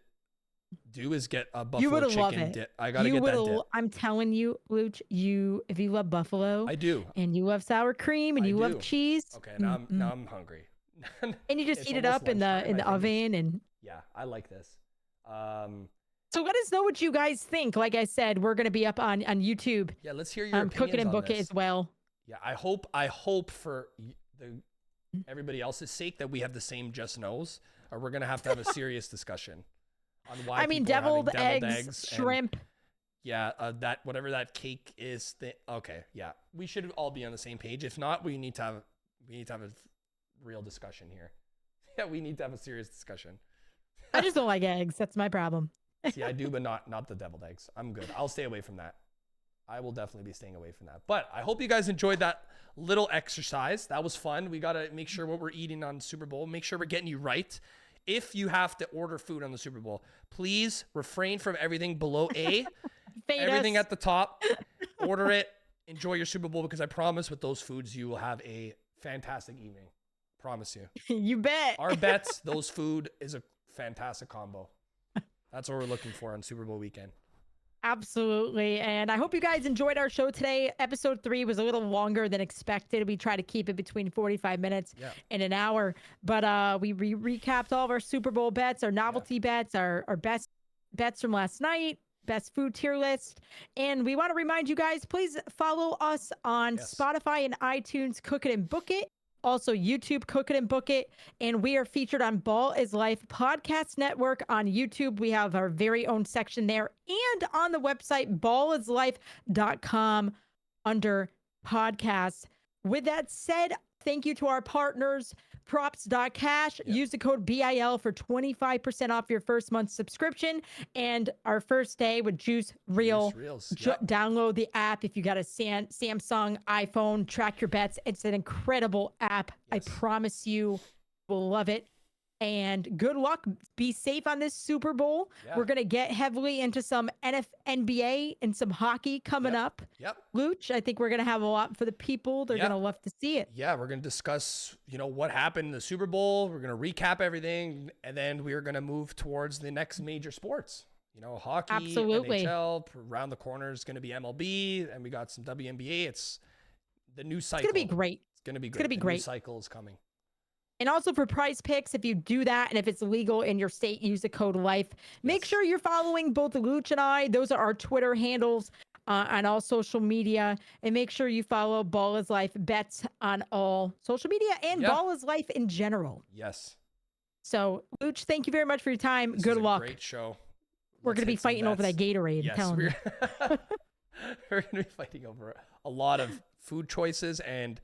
do is get a buffalo chicken dip. I gotta get that dip. I'm telling you, Looch, if you love buffalo, I do, and you love sour cream, and you love cheese. Okay, now I'm hungry. And you just heat it up in the oven, and yeah, I like this. So let us know what you guys think. Like I said, we're gonna be up on YouTube. Yeah, let's hear your opinions Cook It and on Book this. It as well. Yeah, I hope for everybody else's sake that we have the same just knows, or we're gonna have to have a serious discussion on why. Deviled eggs, shrimp. That whatever that cake is. Okay, yeah, we should all be on the same page. If not, we need to have a real discussion here. Yeah, we need to have a serious discussion. I just don't like eggs. That's my problem. See, I do, but not the deviled eggs. I'm good. I'll stay away from that. I will definitely be staying away from that. But I hope you guys enjoyed that little exercise. That was fun. We got to make sure what we're eating on Super Bowl. Make sure we're getting you right. If you have to order food on the Super Bowl, please refrain from everything below A. Everything at the top. Order it. Enjoy your Super Bowl, because I promise with those foods, you will have a fantastic evening. Promise you. You bet. Our bets, those food is a fantastic combo. That's what we're looking for on Super Bowl weekend. Absolutely. And I hope you guys enjoyed our show today. Episode 3 was a little longer than expected. We try to keep it between 45 minutes and an hour. But we recapped all of our Super Bowl bets, our novelty bets, our best bets from last night, best food tier list. And we want to remind you guys, please follow us on Spotify and iTunes, Cook It and Book It. Also, YouTube, Cook It and Book It. And we are featured on Ball is Life Podcast Network on YouTube. We have our very own section there. And on the website, ballislife.com under podcasts. With that said, thank you to our partners, props.cash. Use the code BIL for 25% off your first month's subscription. And our first day with Juice Reels. Download the app if you got a Samsung iPhone. Track your bets. It's an incredible app. I promise you will love it. And good luck. Be safe on this Super Bowl. We're going to get heavily into some NBA and some hockey coming up. Looch, I think we're going to have a lot for the people. They're going to love to see it. Yeah, we're going to discuss, what happened in the Super Bowl. We're going to recap everything. And then we're going to move towards the next major sports. Hockey, NHL. Around the corner is going to be MLB. And we got some WNBA. It's the new cycle. It's going to be great. It's going to be great. The new cycle is coming. And also for Prize Picks, if you do that and if it's legal in your state, use the code LIFE. Make sure you're following both Looch and I. Those are our Twitter handles on all social media. And make sure you follow Ball is Life Bets on all social media and Ball is Life in general. Yes. So, Looch, thank you very much for your time. This Good is a luck. Great show. We're going to be fighting over that Gatorade. Yes, I'm telling you. We're going to be fighting over a lot of food choices. And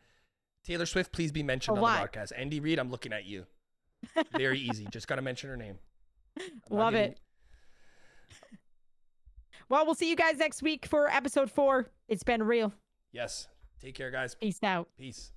Taylor Swift, please be mentioned on the broadcast. Andy Reid, I'm looking at you. Very easy. Just got to mention her name. Love it. Well, we'll see you guys next week for episode 4. It's been real. Yes. Take care, guys. Peace out. Peace.